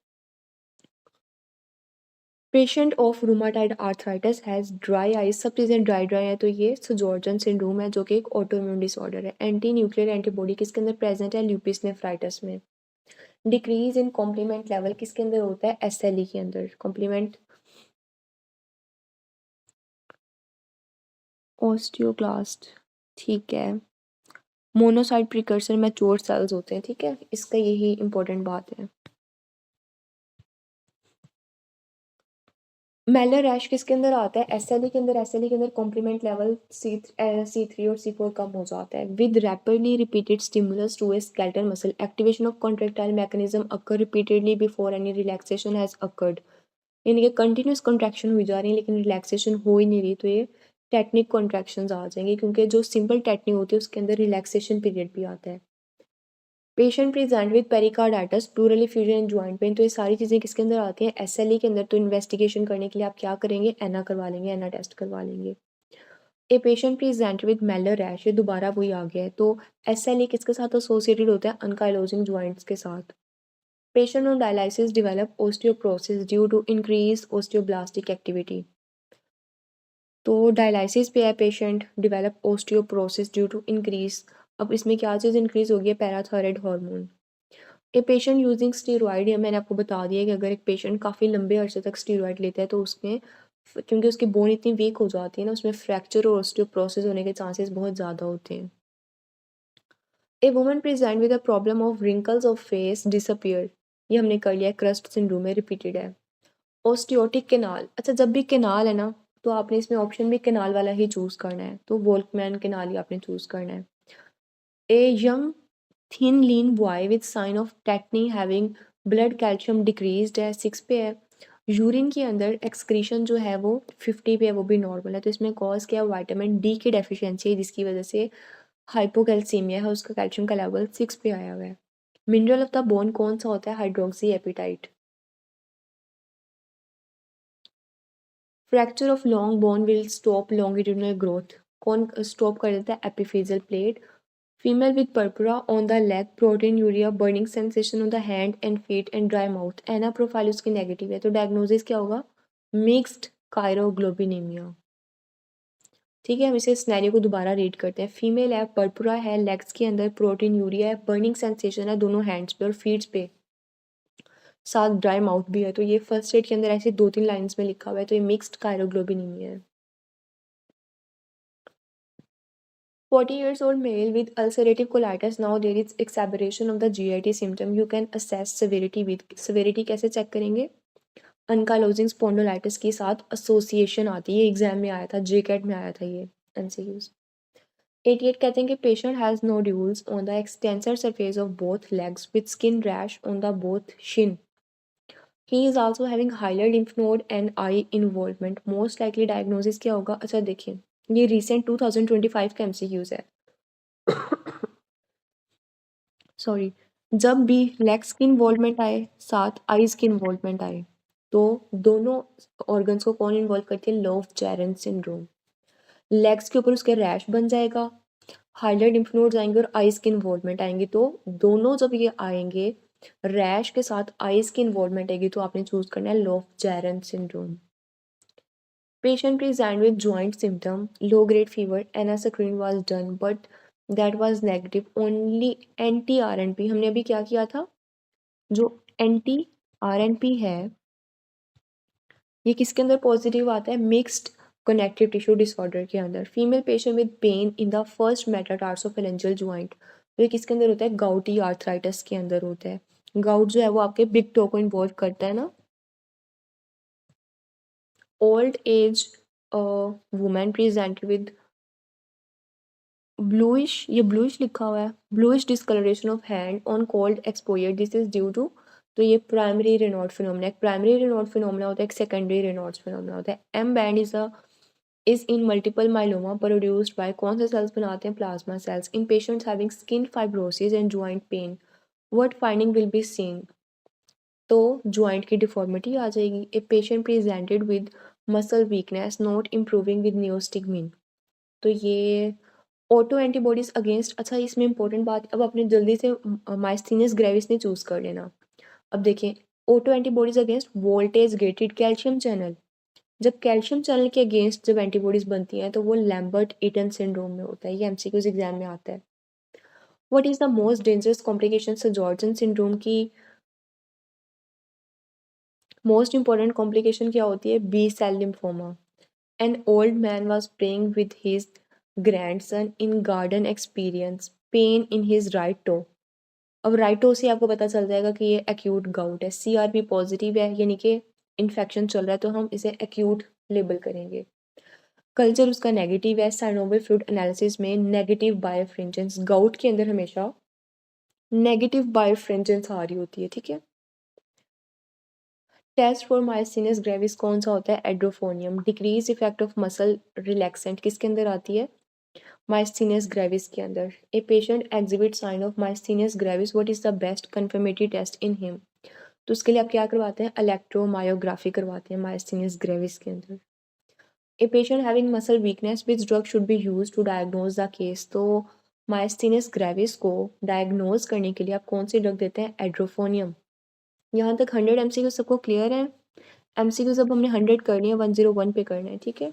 Patient of rheumatoid arthritis has dry eyes, सब चीज़ें ड्राई ड्राई है, तो ये सजॉर्जन सिंड्रोम है जो कि एक ऑटोइम्यून डिसऑर्डर है। एंटी न्यूक्लियर एंटीबॉडी किसके अंदर प्रेजेंट है? ल्यूपिस नेफ्राइटिस में। डिक्रीज इन कॉम्प्लीमेंट लेवल किसके अंदर होता है? एसएलई के अंदर। कॉम्प्लीमेंट ओस्टियोक्लास्ट, ठीक है। मोनोसाइट प्रिकर्सर मैच्योर सेल्स होते हैं, ठीक है, इसका यही इंपॉर्टेंट बात है। मेलर रैश किसके अंदर आता है? एसएलई के अंदर। एसएलई के अंदर कॉम्प्लीमेंट लेवल C3 और C4 कम हो जाता है। With rapidly repeated stimulus to a skeletal muscle, activation of contractile mechanism occur repeatedly before any relaxation has occurred, यानी कि कंटिन्यूस कॉन्ट्रैक्शन हुई जा रही है लेकिन रिलैक्सेशन हो ही नहीं रही, तो ये टेक्निक कॉन्ट्रैक्शंस आ जाएंगे, क्योंकि जो सिंपल टेक्निक होती है उसके अंदर रिलैक्सेशन पीरियड भी आता है। Patient present with pericarditis, pleural effusion and joint pain, तो ये सारी चीज़ें किसके अंदर आती हैं? एसएलई के अंदर। तो इन्वेस्टिगेशन करने के लिए आप क्या करेंगे? एना करवा लेंगे, एना टेस्ट करवा लेंगे। ए patient present with Mailer rash, ये दोबारा वही आ गया है, तो एसएलई किसके साथ एसोसिएटेड होता है? अनकाइलोजिंग जॉइंट्स के साथ। Patient on dialysis develop osteoporosis due to increased osteoblastic activity. तो डायलिसिस पे है patient, develop osteoporosis due to increase. अब इसमें क्या चीज़ इंक्रीज होगी है? Parathyroid hormone. A patient using steroid, या मैंने आपको बता दिया कि अगर एक पेशेंट काफ़ी लंबे अरसे तक स्टीरॉयड लेता है तो उसमें क्योंकि उसकी बोन इतनी वीक हो जाती है ना, उसमें फ्रैक्चर और ओस्टियोपोरोसिस होने के चांसेस बहुत ज़्यादा होते हैं। A woman present with a problem of wrinkles of face disappear, ये हमने कर लिया, क्रस्ट सिंड्रोम में रिपीटेड है। ओस्टियोटिक केनाल, अच्छा जब भी केनाल है ना तो आपने इसमें ऑप्शन भी केनाल वाला ही चूज़ करना है, तो वोल्कमैन केनाल ही आपने चूज़ करना है। A young thin lean boy with sign of tetany having blood calcium decreased है, 6 पे है। यूरिन के अंदर एक्सक्रीशन जो है वो 50 पे है, वो भी नॉर्मल है। तो इसमें कॉज क्या है? विटामिन डी की डेफिशिएंसी है, जिसकी वजह से हाइपोकैल्सीमिया है, उसका कैल्शियम का लेवल 6 पे आया हुआ है। मिनरल ऑफ द बोन कौन सा होता है? Hydroxyapatite. Fracture of long bone will stop longitudinal growth, कौन स्टॉप कर देता है? Epiphyseal plate. Female with purpura on the leg, proteinuria, burning sensation on the hand and feet and dry mouth, ANA profile उसकी negative है, तो diagnosis क्या होगा? Mixed cryoglobulinaemia. ठीक है, हम इसे स्नैरियो को दोबारा रीड करते हैं। फीमेल है, पर्पुरा है, लेग्स के अंदर प्रोटीन यूरिया है, बर्निंग सेंसेशन है दोनों हैंड्स पे और फीट्स पे, साथ ड्राई माउथ भी है। तो ये फर्स्ट एड के अंदर ऐसे 2-3 लाइन्स में लिखा हुआ है, तो ये मिक्स्ड कायरोग्लोबिनीमिया है। 40 years old male with ulcerative colitis, now there is exacerbation of the GIT symptom. You can assess severity with, severity कैसे चेक करेंगे? अनकालोजिंग स्पॉन्डिलाइटिस के साथ एसोसिएशन आती है, एग्जाम में आया था, जेकेट में आया था ये MCQs। 88 कहते हैं कि patient has nodules on the extensor surface of both legs with skin rash on the both Shin. He is also having hilar lymph node and I involvement. Most likely diagnosis क्या होगा? अच्छा देखिए, ये recent 2025 का MCQs है। Sorry, जब भी legs की इन्वॉल्वमेंट आए साथ आईज की इन्वॉल्वमेंट आए, तो दोनों ऑर्गन्स को कौन इन्वॉल्व करती है? Lofgren syndrome. लेग्स के ऊपर उसके रैश बन जाएगा, हाइलर लिम्फ नोड्स आएंगे और आइज की इन्वॉल्वमेंट आएंगी, तो दोनों जब ये आएंगे रैश के साथ आइज की इन्वॉल्वमेंट आएगी, तो आपने चूज करना है Lofgren syndrome. Patient present with joint symptom, low grade fever, ANA screen was done but that was negative. Only anti-RNP, हमने अभी क्या किया था? जो anti-RNP है ये किसके अंदर पॉजिटिव आता है? मिक्स्ड कनेक्टिव टिश्यू डिसऑर्डर के अंदर। Female patient with pain in the first metatarsophalangeal joint, ये किसके अंदर होता है? गाउटी आर्थराइटिस के अंदर होता है। गाउट जो है वो आपके बिग टो को इन्वॉल्व करता है ना। Old age women present with bluish, ये ब्लूइश लिखा हुआ है, bluish discolouration of hand on cold exposure, this is due to, तो ये प्राइमरी रेनॉल्ड फिनोमेना। एक प्राइमरी रेनॉल्ड फिनोमेना होता है, एक सेकेंडरी रेनॉल्ड फिनोमेना होता है। M band is in multiple myeloma produced by, कौन से सेल्स बनाते हैं? Plasma cells. In patients having skin fibrosis and joint pain, what finding will be seen? तो जॉइंट की डिफॉर्मिटी आ जाएगी। ए patient presented with muscle weakness not improving with neostigmine, तो ये auto antibodies against, अच्छा इसमें इंपॉर्टेंट बात, अब आपने जल्दी से माइस्थीनियस ग्रेविस ने चूज कर लेना। अब देखें, auto antibodies against voltage gated calcium channel, जब कैल्शियम चैनल के अगेंस्ट जब एंटीबॉडीज बनती हैं तो वो लैम्बर्ट ईटन सिंड्रोम में होता है, ये MCQs एग्जाम में आता है। What is the most dangerous complication? Sjögren syndrome की मोस्ट इंपॉर्टेंट कॉम्प्लिकेशन क्या होती है? B cell lymphoma. An old man was playing with his grandson in garden experience pain in his right toe. अब right toe से आपको पता चल जाएगा कि ये एक्यूट गाउट है, CRP पॉजिटिव है, यानी कि इन्फेक्शन चल रहा है, तो हम इसे एक्यूट लेबल करेंगे। कल्चर उसका नेगेटिव है, साइनोवियल फ्लूइड एनालिसिस में नेगेटिव बायोफ्रिंजेंस, गाउट के अंदर हमेशा नेगेटिव बायोफ्रिंजेंस आ रही होती है, ठीक है। टेस्ट फॉर माइस्थीनियस ग्रेविस कौन सा होता है? Edrophonium. Decrease effect of muscle relaxant किसके अंदर आती है? माइस्थीनियस ग्रेविस के अंदर। A patient exhibit sign of myasthenia gravis, what is the best confirmatory test in him? तो उसके लिए आप क्या करवाते हैं? इलेक्ट्रोमायोग्राफी करवाते हैं माइस्थीनियस ग्रेविस के अंदर। A patient having muscle weakness which drug should be use to diagnose the case, तो माइस्थीनियस ग्रेविस को डायग्नोज करने के लिए आप कौन सी ड्रग देते हैं? एड्रोफोनियम। यहाँ तक 100 MCQ सबको क्लियर है? MCQ सब हमने 100 करनी है, 101 पे करना है, ठीक है।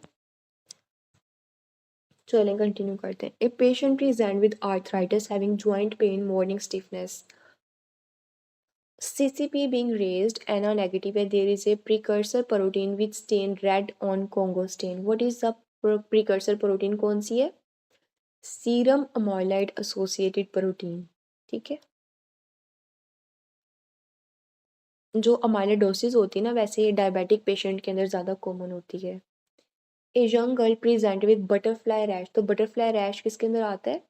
चलें कंटिन्यू करते हैं। ए patient present with arthritis having joint pain, morning stiffness, CCP being raised, NA negative, and there is a precursor protein which stain red on Congo stain. What is the precursor protein? कौन सी है? Serum अमोइलाइड associated protein, ठीक है। जो अमाइलोडोसिस होती है ना, वैसे ये डायबिटिक पेशेंट के अंदर ज़्यादा कॉमन होती है। A young girl present with butterfly rash, तो बटरफ्लाई रैश किसके अंदर आता है?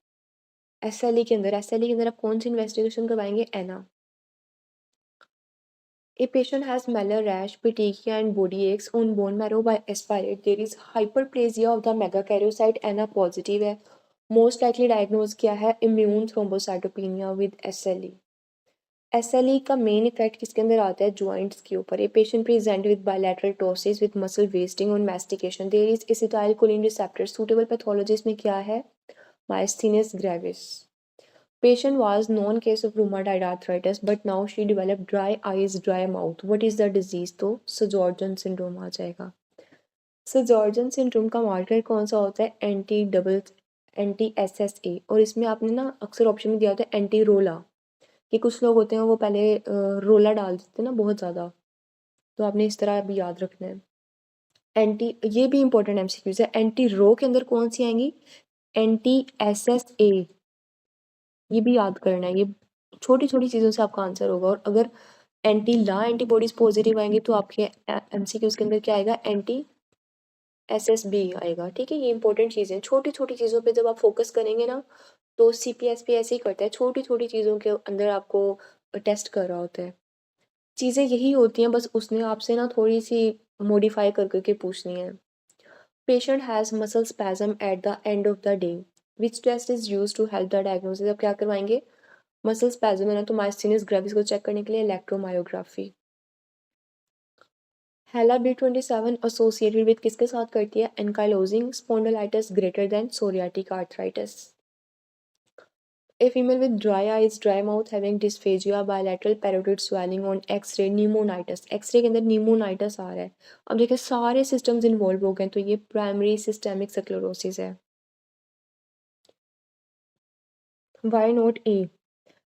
SLE के अंदर। SLE के अंदर आप कौन सी इन्वेस्टिगेशन करवाएंगे? एना। A patient has malar rash, petechiae and body aches on bone marrow by aspirate. There is hyperplasia of the megakaryocyte, NA positive है। Most likely diagnose क्या है? Immune thrombocytopenia with SLE. SLE का main effect किसके अंदर आता है? Joints के ऊपर। A patient present with bilateral ptosis with muscle wasting on mastication. There is acetylcholine receptor. Suitable pathology इसमें क्या है? Myasthenia gravis. Patient was known case of rheumatoid arthritis, but now she developed dry eyes, dry mouth. What is the disease? तो Sjögren syndrome आ जाएगा। Sjögren syndrome का marker कौन सा होता है? Anti SSA। और इसमें आपने ना अक्सर ऑप्शन में दिया होता है एंटी रोला, कि कुछ लोग होते हैं वो पहले रोला डाल देते हैं ना बहुत ज़्यादा, तो आपने इस तरह भी याद रखना है। एंटी, ये भी इंपॉर्टेंट MCQs है। एंटी रो के अंदर कौन सी आएंगी? एंटी SSA, ये भी याद करना है। ये छोटी छोटी चीज़ों से आपका आंसर होगा। और अगर एंटी ला एंटीबॉडीज पॉजिटिव आएंगे तो आपके MCQs के अंदर क्या आएगा? एंटी SSB आएगा, ठीक है। ये इंपॉर्टेंट चीज़ें, छोटी छोटी चीज़ों पे जब आप फोकस करेंगे ना, तो CPSP ऐसे ही करता है, छोटी छोटी चीज़ों के अंदर आपको टेस्ट कर रहा होता है। चीज़ें यही होती हैं, बस उसने आपसे ना थोड़ी सी मॉडिफाई कर करके पूछनी है। Patient has muscle spasm at the end of the day, which test is use to help the diagnosis. अब क्या करवाएंगे? मसल स्पैज़म है ना, तो मायस्थीनियस ग्रेविस को चेक करने के लिए electromyography. Hella B27 associated with किसके साथ करती है? Ankylosing spondylitis greater than psoriatic arthritis. A female with dry eyes, dry mouth having dysphagia, bilateral parotid swelling on X-ray, pneumonitis. X-ray के अंदर नीमोनाइटिस आ रहा है। अब देखिए सारे सिस्टम्स इन्वॉल्व हो गए, तो ये प्राइमरी सिस्टेमिक स्क्लेरोसिस है। Why not A?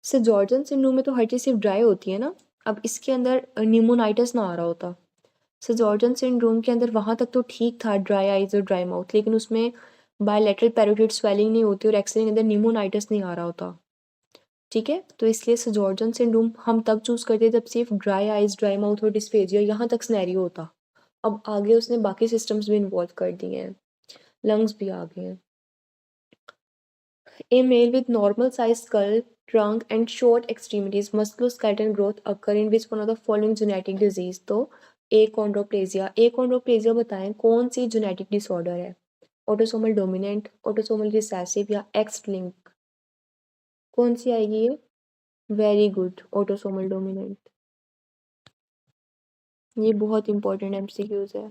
Sjögren syndrome में तो हर चीज़ सिर्फ ड्राई होती है ना। अब इसके अंदर नीमोनाइटिस ना आ रहा होता। Sjögren सिंड्रोम के अंदर वहाँ तक तो ठीक था, ड्राई आइज और ड्राई माउथ, लेकिन उसमें बायलैटरल पैरोटिड स्वेलिंग नहीं होती और एक्सरे के अंदर नीमोनाइटिस नहीं आ रहा होता, ठीक है। तो इसलिए Sjögren सिंड्रोम हम तब चूज़ करते जब सिर्फ ड्राई आइज, ड्राई माउथ और डिस्फेजिया यहाँ तक सिनेरियो होता। अब आगे उसने बाकी सिस्टम्स भी इन्वॉल्व कर दिए हैं, लंग्स भी आ गए हैं। A male with normal sized skull, trunk and short extremities, musculoskeletal growth occur in which one of the following genetic disease? तो achondroplasia। achondroplasia बताएं कौन सी genetic disorder है? ऑटोसोमल डोमिनेंट, ऑटोसोमल रिसेसिव या एक्स लिंक? कौन सी आएगी ये? Very good, autosomal dominant. ये बहुत इंपॉर्टेंट MCQs है।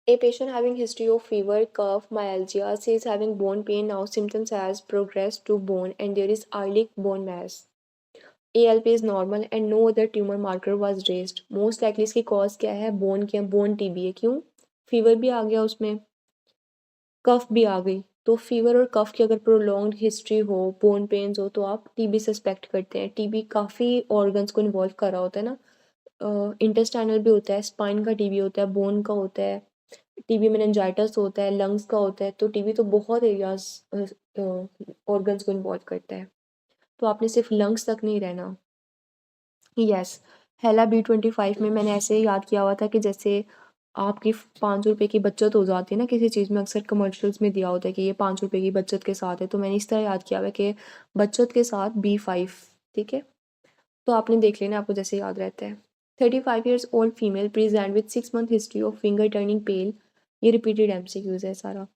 A patient having history of fever, cough, myalgia, says having bone pain. Now symptoms has progressed to bone and there is early bone mass. ALP is normal and no other tumor marker was raised. Most likely इसकी cause क्या है? Bone क्या? Bone TB है। क्यों? Fever भी आ गया उसमें, कफ भी आ गई। तो फीवर और कफ की अगर प्रोलॉन्ग हिस्ट्री हो, बोन पेन्स हो, तो आप TB सस्पेक्ट करते हैं। TB काफ़ी ऑर्गन्स को इन्वॉल्व कर रहा होता है ना। इंटेस्टाइनल भी होता है, स्पाइन का TB होता है, बोन का होता है, TB मेनिंजाइटिस होता है, लंग्स का होता है। तो TB तो बहुत एरियाज ऑर्गन्स को इन्वॉल्व करता है, तो आपने सिर्फ लंग्स तक नहीं रहना। यस, हेला B25 में मैंने ऐसे याद किया हुआ था कि जैसे आपकी 500 रुपये की बचत हो जाती है ना किसी चीज़ में, अक्सर कमर्शियल्स में दिया होता है कि ये 500 रुपये की बचत के साथ है, तो मैंने इस तरह याद किया हुआ है कि बचत के साथ B5, ठीक है। तो आपने देख लेना, आपको जैसे याद रहता है। 35 years old female present with 6 month history of finger turning pale, ये रिपीटेड MCQs है सारा।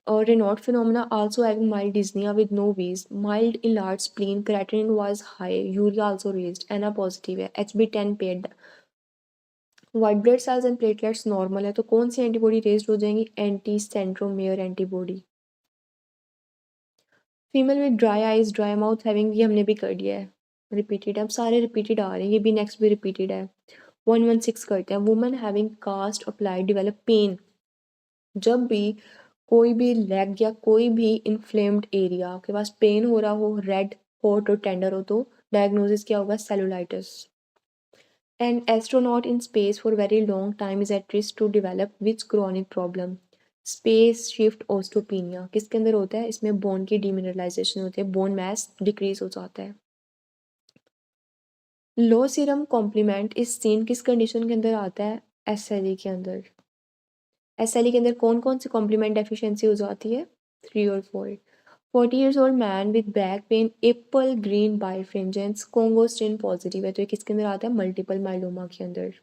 और Raynaud phenomena also having mild dyspnea with no wheeze, mild enlarged spleen, creatinine was high, urea also raised, NA positive है, HB10 paired, white blood cells and platelets normal है, तो कौन सी antibody raised हो जाएंगी? Anti centromere antibody. Female with dry eyes, dry mouth having, ये हमने भी कर दिया है। रिपीटेड है, अब सारे रिपीटेड आ रहे हैं, ये भी नेक्स्ट भी रिपीटेड है। 116 करते हैं। Woman having cast apply develop pain. जब भी कोई भी लेग या कोई भी इन्फ्लेम्ड एरिया आपके पास पेन हो रहा हो, रेड हॉट और टेंडर हो, तो डायग्नोसिस क्या होगा? Cellulitis. An astronaut in space for very long time is at risk to develop which chronic problem? Space shift osteopenia किसके अंदर होता है? इसमें बोन की डीमिनरलाइजेशन होती है, बोन मास डिक्रीज हो जाता है। लो सीरम कॉम्प्लीमेंट इस सीन किस कंडीशन के अंदर आता है? एसएलई के अंदर। एसएलई के अंदर कौन कौन सी कॉम्प्लीमेंट डेफिशिएंसी हो जाती है? 3 और 4। 40 years old man with back pain, apple green birefringence, Congo stain positive है, तो ये किसके अंदर आता है? मल्टीपल माइलोमा के अंदर।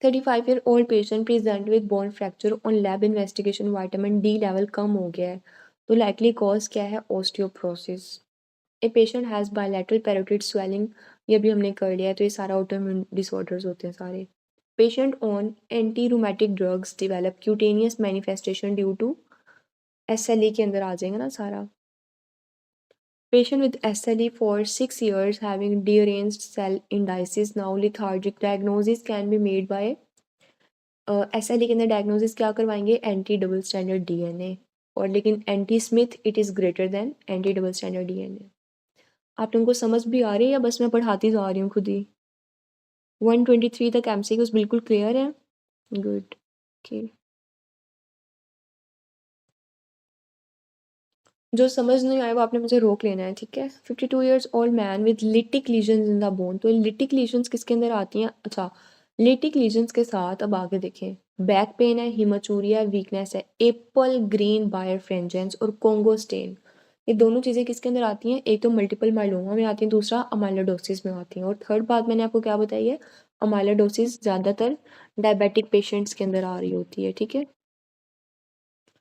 35-year-old patient present with bone fracture on lab investigation vitamin D level कम हो गया है, तो likely cause क्या है? osteoporosis. A patient has bilateral parotid swelling, ये भी हमने कर लिया है, तो ये सारा autoimmune disorders होते हैं सारे। Patient on anti-rheumatic drugs develop cutaneous manifestation due to SLE के अंदर आ जाएगा ना सारा। Patient with SLE for 6 years having deranged cell indices now lethargic, diagnosis can be made by SLE के अंदर डायग्नोसिस क्या करवाएंगे? एंटी डबल स्टैंडर्ड डीएनए, और लेकिन anti Smith it is greater than anti double standard DNA. आप लोगों को समझ भी आ रही है या बस मैं पढ़ाती जा रही हूँ खुद ही? 123 तक एमसीक्यूज बिल्कुल क्लियर है? Good, okay. जो समझ नहीं आया वो आपने मुझे रोक लेना है, ठीक है? 52 years old man with lytic lesions in the bone, तो लिटिक लीजन्स किसके अंदर आती हैं? अच्छा, लिटिक लीजन्स के साथ अब आगे देखें, बैक पेन है, हिमाचूरिया, वीकनेस है, एप्पल ग्रीन बायरफ्रेंजेंस और कोंगो स्टेन, ये दोनों चीज़ें किसके अंदर आती हैं? एक तो मल्टीपल माइलोमा में आती हैं, दूसरा अमाइलोडोसिस में आती हैं, और थर्ड बात मैंने आपको क्या बताई है? अमाइलोडोसिस ज़्यादातर डायबिटिक पेशेंट्स के अंदर आ रही होती है, ठीक है?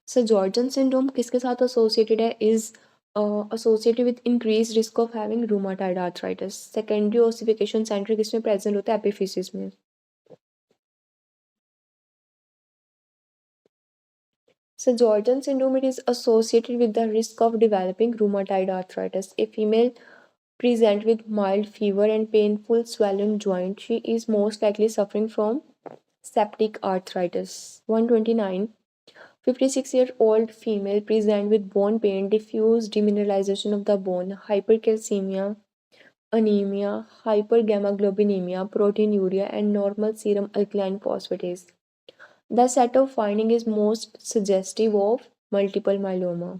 सर जॉर्जन सिंड्रोम किसके साथ एसोसिएटेड है? Is associated with increased risk of having rheumatoid arthritis. Secondary ossification center किसमें present होता है? एपिफिसिस में। So Jordan syndrome, it is associated with the risk of developing rheumatoid arthritis. A female present with mild fever and painful swelling joint, she is most likely suffering from septic arthritis. 129. 56-year-old female present with bone pain, diffuse demineralization of the bone, hypercalcemia, anemia, hypergammaglobulinemia, proteinuria, and normal serum alkaline phosphatase. The set of findings is most suggestive of multiple myeloma.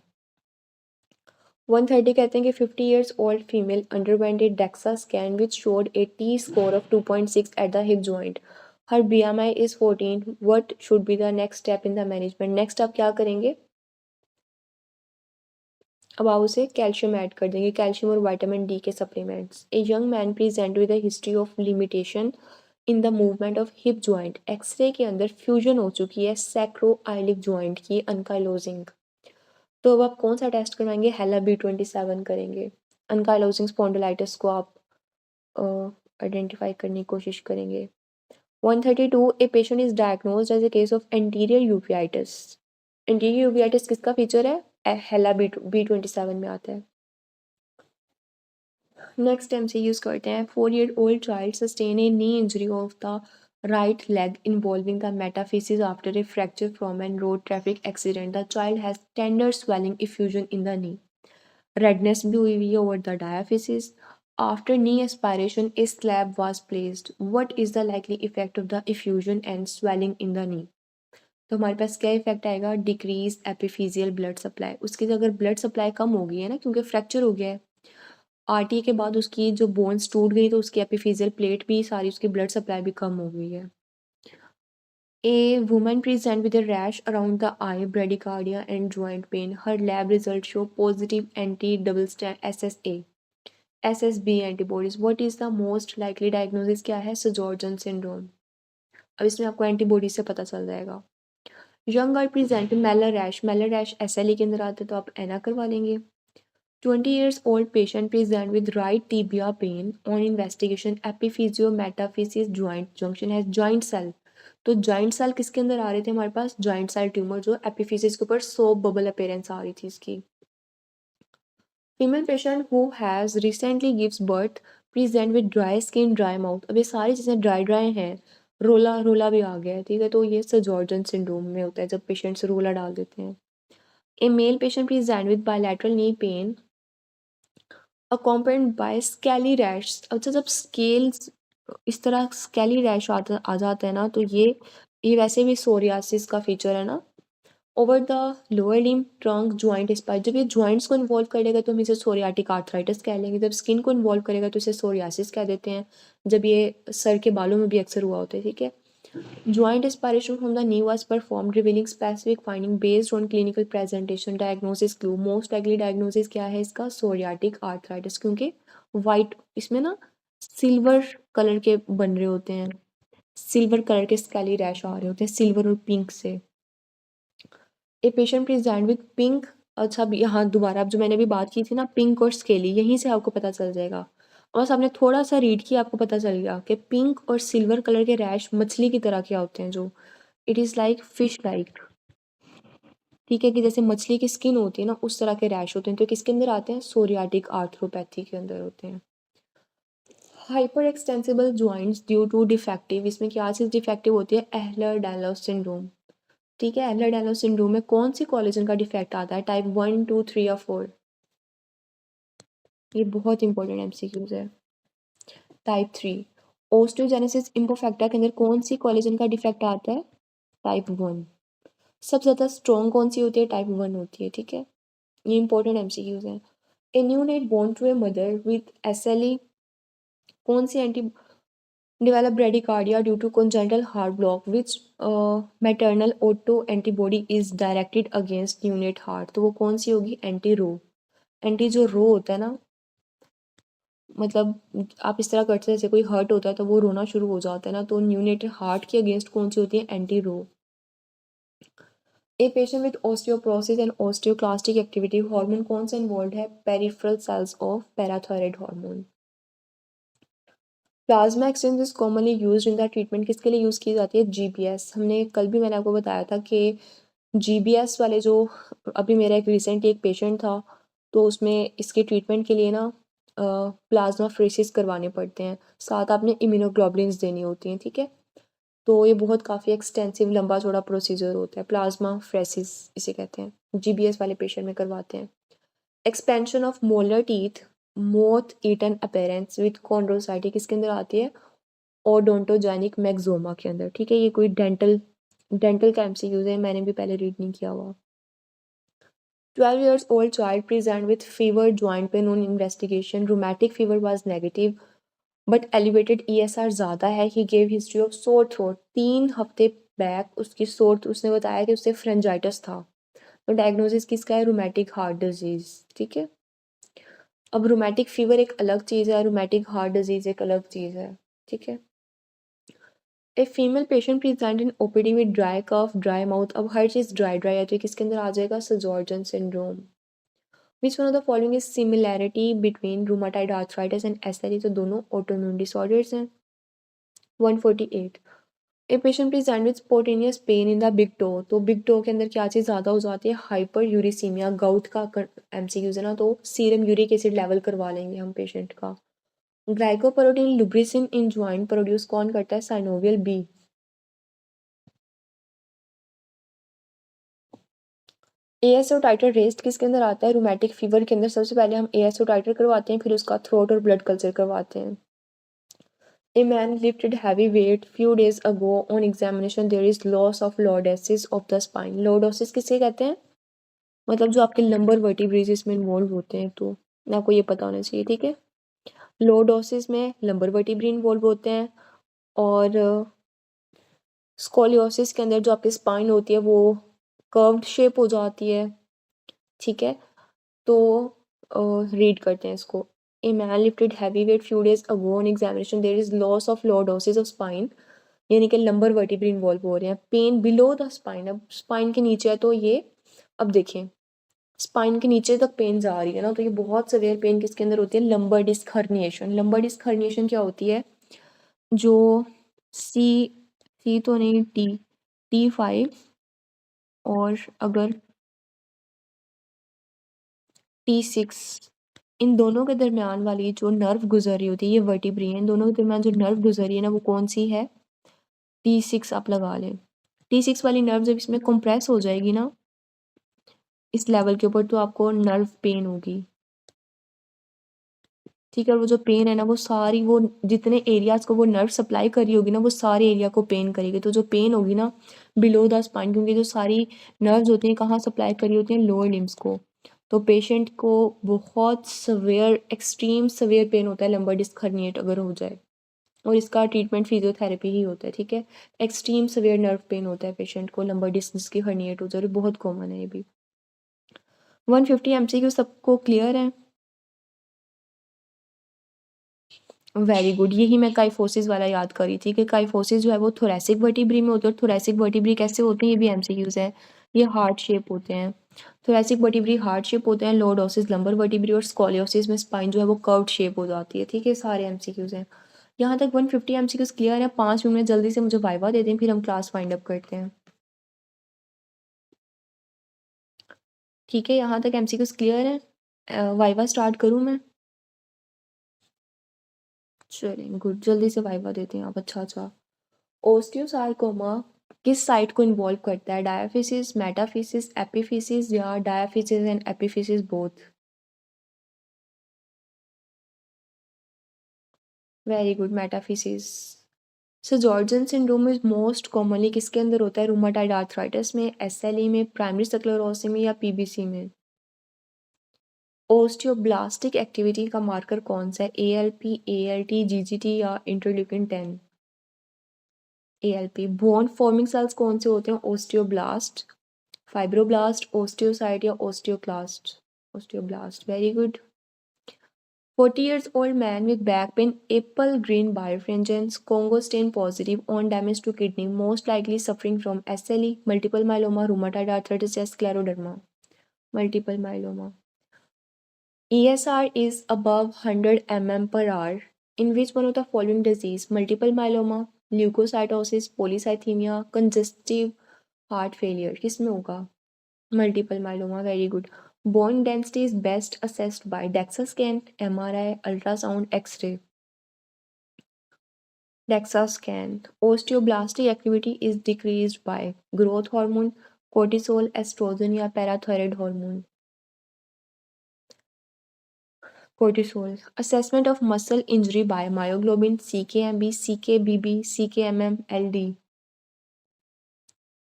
130 कहते हैं कि 50 years old female underwent a DEXA scan which showed a T score of 2.6 at the hip joint. Her BMI is 14. What should be the next step in the management? Next आप क्या करेंगे? अब आप उसे calcium add कर देंगे, calcium और vitamin D के supplements. A young man present with a history of limitation in the movement of hip joint, x-ray के अंदर फ्यूजन हो चुकी है सैक्रोआइलिक जॉइंट की, अनकाइलोजिंग। तो अब आप कौन सा टेस्ट करवाएंगे? हेला B27 करेंगे। अनकाइलोजिंग स्पॉन्डिलाइटिस को आप आइडेंटिफाई करने की कोशिश करेंगे। 132 a patient is diagnosed as a case of anterior uveitis. Anterior uveitis किसका फीचर है? हेला B27 में आता है। नेक्स्ट MCQs करते हैं। 4-year-old child sustain a knee injury of the right leg involving the metaphysis after a fracture from an road traffic accident. The child has tender swelling effusion in the knee. Redness भी हुई हुई है over the diaphysis. After knee aspiration, a slab was placed. What is the likely effect of the effusion and swelling in the knee? तो हमारे पास क्या effect आएगा? Decrease epiphyseal blood supply. उसकी अगर ब्लड सप्लाई कम हो गई है ना, क्योंकि फ्रैक्चर हो गया है, आरटी के बाद उसकी जो बोन्स टूट गई, तो उसकी एपिफिजियल प्लेट भी सारी, उसकी ब्लड सप्लाई भी कम हो गई है। A woman present with a rash around the I, bradycardia and joint pen, her lab result show positive anti double stand SSB antibodies. What is the most likely diagnosis क्या है? Sjogren syndrome. अब इसमें आपको antibody से पता चल जाएगा। Young girl present Mailer rash SLE के अंदर आते, तो आप एना करवा लेंगे। 20 years old patient present with right tibia pain. On investigation, epiphysio metaphysis joint junction has joint cell. तो joint cell किसके अंदर आ रहे थे हमारे पास? joint cell tumor, जो एपिफिसिस के ऊपर सोप बबल अपीयरेंस आ रही थी इसकी। Female patient who has recently gives birth present with dry skin dry mouth. अब ये सारी चीज़ें ड्राई हैं, रोला भी आ गया है, ठीक है। तो ये सजॉर्जन सिंड्रोम में होता है जब पेशेंट्स रोला डाल देते हैं। A male patient present with bilateral knee pain accompanied by scaly rash. अच्छा, जब स्केल्स इस तरह स्कैली रैश आ जाता है ना, तो ये वैसे भी सोरियासिस का फीचर है ना। Over the lower limb trunk joint spice, जब ये जॉइंट्स को इन्वॉल्व करेगा तो हम इसे सोरियाटिक आर्थराइटिस कह लेंगे। जब स्किन को इन्वॉल्व करेगा तो इसे सोरियासिस कह देते हैं। जब ये सर के बालों में भी अक्सर हुआ होता है, ठीक है। Joint aspiration from the knee was performed revealing specific finding based on clinical presentation. Diagnosis clue, most likely diagnosis क्या है इसका? सोरियाटिक आर्थराइटिस, क्योंकि वाइट इसमें ना सिल्वर कलर के बन रहे होते हैं, सिल्वर कलर के स्कैली रैश आ रहे होते हैं सिल्वर और पिंक से। ए पेशेंट प्रेजेंट विद पिंक। अच्छा, अब यहाँ दोबारा अब जो मैंने भी बात की थी ना, पिंक और स्केली, यहीं से आपको पता चल जाएगा। बस आपने थोड़ा सा रीड किया, आपको पता चल गया कि पिंक और सिल्वर कलर के रैश मछली की तरह के होते हैं, जो it is like fish like, ठीक है। कि जैसे मछली की स्किन होती है ना, उस तरह के रैश होते हैं। तो किसके अंदर आते हैं? सोरियाटिक आर्थ्रोपैथी के अंदर होते हैं। Hyperextensible joints due to defective, इसमें क्या चीज़ डिफेक्टिव होती है? एहलर डायलॉस सिंड्रोम, ठीक है। एहलर डायलॉस सिंड्रोम में कौन सी कोलेजन का डिफेक्ट आता है? टाइप 1, 2, 3 या 4? ये बहुत इंपॉर्टेंट एमसीक्यूज है। टाइप 3। ओस्टियोजेनेसिस इम्परफेक्टा के अंदर कौन सी कोलेजन का डिफेक्ट आता है? टाइप 1। सबसे ज़्यादा स्ट्रॉन्ग कौन सी होती है? टाइप 1 होती है, ठीक है। ये इंपॉर्टेंट एमसीक्यूज हैं। A neonate born to a mother with SLE, कौन सी anti develop bradycardia due to congenital heart block, which maternal auto antibody is directed against neonate heart? तो वो कौन सी होगी? एंटी रो। एंटी जो रो होता है ना, मतलब आप इस तरह करते हैं जैसे कोई हर्ट होता है तो वो रोना शुरू हो जाता है ना, तो न्यूनेट हार्ट के अगेंस्ट कौन सी होती है? Anti Ro. A patient with osteoporosis and osteoclastic activity, hormone कौन सा इन्वॉल्व है? Peripheral cells of parathyroid hormone. Plasma exchange is commonly use in the treatment, किसके लिए यूज़ की जाती है? जीबीएस। मैंने आपको बताया था कि जीबीएस वाले जो, अभी मेरा एक रिसेंटली एक पेशेंट था, तो उसमें इसके ट्रीटमेंट के लिए ना प्लाज्मा फ्रेसिस करवाने पड़ते हैं, साथ आपने इम्यूनोग्लोबुलिन्स देनी होती हैं, ठीक है। तो ये बहुत काफ़ी एक्सटेंसिव लंबा चौड़ा प्रोसीजर होता है, प्लाज्मा फ्रेसिस इसे कहते हैं। जीबीएस वाले पेशेंट में करवाते हैं। Expansion of molar teeth, moth eaten appearance with chondrocyte, किसके अंदर आती है? ओडोंटोजेनिक मैक्सोमा के अंदर, ठीक है। ये कोई डेंटल का एमसीक्यूज है, मैंने भी पहले रीड नहीं किया हुआ। 12 years old child present with fever, joint pain on investigation, rheumatic fever was negative but elevated ESR ज़्यादा है। he gave history of sore throat, 3 हफ्ते बैक उसकी उसने बताया कि उससे फ्रेंजाइटिस था। तो डायग्नोसिस किसका है? रूमेटिक हार्ट डिजीज़, ठीक है। अब रूमेटिक फीवर एक अलग चीज़ है, रूमेटिक हार्ट डिजीज़ एक अलग चीज़ है, ठीक है। A female patient present in OPD with dry cough, dry mouth. अब हर चीज़ ड्राई है, तो ये किसके अंदर आ जाएगा? Sjogren syndrome. Which one of the following is similarity between rheumatoid arthritis and SLE, तो दोनों ऑटोइम्यून डिसऑर्डर्स हैं। 148। A patient present with spontaneous pain in the big toe, तो बिग टो के अंदर क्या चीज़ ज़्यादा हो जाती है? हाइपर यूरिसीमिया, गाउट का एमसीक्यूज है ना, तो सीरम यूरिक एसिड लेवल करवा लेंगे हम पेशेंट का। Glycoprotein lubricin in joint produce कौन करता है? Synovial B. ASO titre rest किसके अंदर आता है? रूमेटिक फीवर के अंदर। सबसे पहले हम एएसओ टाइटर करवाते हैं, फिर उसका थ्रोट और ब्लड कल्चर करवाते हैं। A man lifted heavy weight few days ago on examination there is loss of lordosis of the spine. Lordosis किसे कहते हैं? मतलब जो आपके लंबर वर्टिब्रेज इसमें इन्वॉल्व होते हैं, तो आपको ये पता होना चाहिए, ठीक है। लॉर्डोसिस में लंबर वर्टिब्रे इन्वॉल्व होते हैं, और स्कोलियोसिस के अंदर जो आपकी स्पाइन होती है वो कर्व्ड शेप हो जाती है, ठीक है। तो रीड करते हैं इसको। A man lifted heavy weight few days ago on examination there is loss of lordosis of spine, यानी कि लंबर वर्टिब्रे इन्वॉल्व हो रहे हैं। पेन बिलो द स्पाइन, अब स्पाइन के नीचे है तो ये, अब देखें स्पाइन के नीचे तक पेन जा रही है ना, तो ये बहुत सवेयर पेन किसके अंदर होती है? Lumbar disc herniation. Lumbar disc herniation क्या होती है? जो सी तो नहीं, T5, और अगर T6 इन दोनों के दरमियान वाली जो नर्व गुजर रही होती है, ये वर्टिब्री है, इन दोनों के दरमियान जो नर्व गुजर रही है ना, वो कौन सी है? T6 आप लगा लें। T6 वाली नर्व जब इसमें कंप्रेस हो जाएगी ना इस लेवल के ऊपर, तो आपको नर्व पेन होगी। ठीक है, और वो जो पेन है ना, वो सारी वो जितने एरियाज को वो नर्व सप्लाई कर रही होगी ना, वो सारे एरिया को पेन करेगी। तो जो पेन होगी ना बिलो द स्पाइन, क्योंकि जो सारी नर्व्स होती हैं कहाँ सप्लाई कर रही होती हैं? लोअर लिम्स को। तो पेशेंट को बहुत सवेयर, एक्सट्रीम सवेयर पेन होता है लंबर डिस्क हर्निएट अगर हो जाए, और इसका ट्रीटमेंट फिजियोथेरेपी ही होता है। ठीक है, एक्सट्रीम सवेयर नर्व पेन होता है पेशेंट को लंबर डिस्क जिसकी हर्निएट हो जाए, बहुत कॉमन है ये भी। 150 MCQ सबको क्लियर है? Very good. यही मैं काइफोसिस वाला याद कर रही थी कि काइफोसिस जो है वो थोरेसिक वर्टिब्री में होती है, और थोरेसिक वर्टिब्री कैसे होते हैं, ये भी एमसीक्यूज है। ये हार्ट शेप होते हैं। थोरेसिक वर्टिब्री हार्ट शेप होते हैं, लॉर्डोसिस लंबर वर्टिब्री, और स्कोलियोसिस में स्पाइन जो है वो कर्व्ड शेप हो जाती है। ठीक है, सारे एमसीक्यूज हैं। यहाँ तक 150 एमसीक्यूज क्लियर है। 5 मिनट में जल्दी से मुझे वाइवा दे दें, फिर हम क्लास वाइंड अप करते हैं। ठीक है, यहाँ तक एमसीक्यूज क्लियर है। वाइवा स्टार्ट करूँ मैं? चलें, गुड, जल्दी से वाइवा देते हैं आप। अच्छा, ओस्टियोसार्कोमा किस साइट को इन्वॉल्व करता है? डायाफिसिस, मेटाफिसिस, एपिफिसिस, या diaphysis and epiphysis both? Very good, metaphysis. So Sjogren syndrome is most commonly किसके अंदर होता है? रूमाटाइड आर्थराइटिस में, एसएलई में, प्राइमरी स्क्लेरोसिस में, या पीबीसी में? ओस्टियोब्लास्टिक एक्टिविटी का मार्कर कौन सा है? एएलपी, एएलटी, जीजीटी, या interleukin 10? ALP. Bone forming sales कौन से होते हैं? ओस्टियोब्लास्ट, फाइब्रोब्लास्ट, ओस्टियोसाइट, या osteoclast? Osteoblast, very good. 40 years old man with back pain, apple green birefringence, Congo stain positive on damage to kidney, most likely suffering from SLE, multiple myeloma, rheumatoid arthritis, या scleroderma? Multiple myeloma. ESR is above 100 mm per hour. In which one of the following disease? Multiple myeloma, leukocytosis, polycythemia, congestive heart failure? किस में होगा? Multiple myeloma, very good. Bone density is best assessed by DEXA scan, MRI, ultrasound, X-ray? DEXA scan. Osteoblastic activity is decreased by growth hormone, cortisol, estrogen, या parathyroid hormone? Cortisol. Assessment of muscle injury by myoglobin, CKMB, CKBB, CKMM, LD?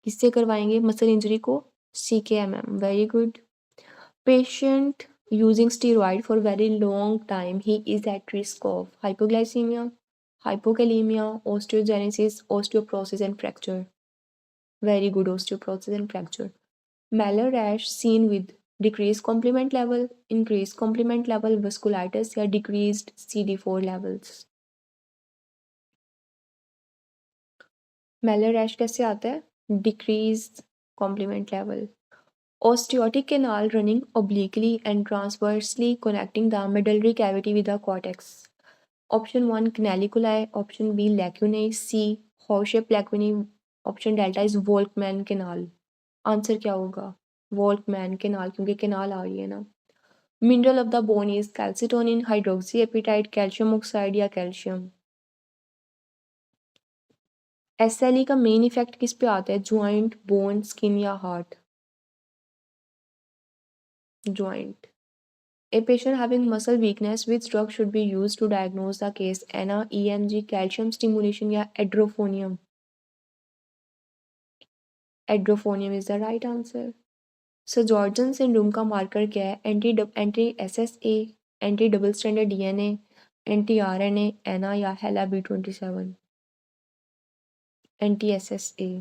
किससे करवाएंगे muscle injury को? CKMM, very good. Patient using steroid for very long time, he is at risk of hypoglycemia, hypokalemia, osteogenesis, osteoporosis, and fracture? Very good, osteoporosis and fracture. Malar rash seen with decreased complement level, increased complement level, vasculitis, या decreased CD4 levels? Malar rash कैसे आता है? Decreased complement level. Osteotic canal running obliquely and transversely connecting the medullary cavity with the cortex. Option 1 canaliculi, option B lacunae, C horse-shaped lacunae, option delta is Volkmann canal. Answer क्या होगा? Volkmann canal, क्योंकि canal आ रही है ना। Mineral of the bone is calcitonin, hydroxyapatite, calcium oxide, या calcium? SLE का main effect किस पे आता है? ज्वाइंट, बोन, स्किन, या heart? Joint. A patient having muscle weakness, which drug should be used to diagnose the case? ANA, EMG, calcium stimulation, या adrophonium? Adrophonium is the right answer. So जॉर्जन syndrome का marker क्या है? Anti SSA, anti double stranded DNA, anti RNA, ANA, या HeLa B27? Anti SSA.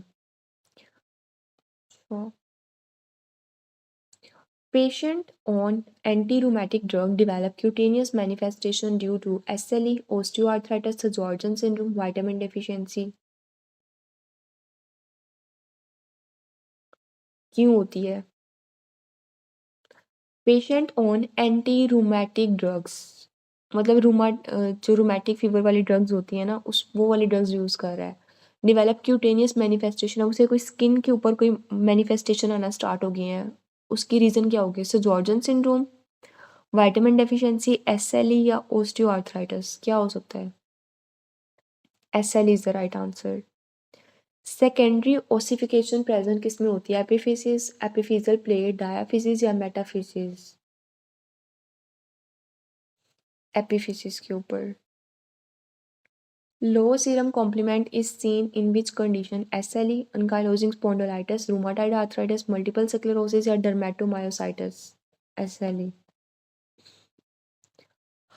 Patient on anti-rheumatic drug develop cutaneous manifestation due to SLE, osteoarthritis, Sjögren's syndrome, vitamin deficiency? क्यों होती है? Patient on anti rheumatic drugs, मतलब जो rheumatic fever वाली drugs होती है ना, वो वाली ड्रग्स यूज़ कर रहा है। डेवलप क्यूटेनियस मैनिफेस्टेशन, अब उसे कोई स्किन के ऊपर कोई मैनिफेस्टेशन आना स्टार्ट हो गई है, उसकी रीज़न क्या होगी? So Sjogren syndrome, vitamin deficiency, SLE या ओस्टियोआर्थराइटिस, क्या हो सकता है? SLE is the right answer. Secondary ossification present किस में होती है? एपिफिसिस, एपिफिजल प्लेट, डायाफिसिस या मेटाफिसिस? एपिफिसिस के ऊपर। Low serum complement is seen in which condition? SLE, ankylosing spondylitis, rheumatoid arthritis, multiple sclerosis या dermatomyositis? SLE।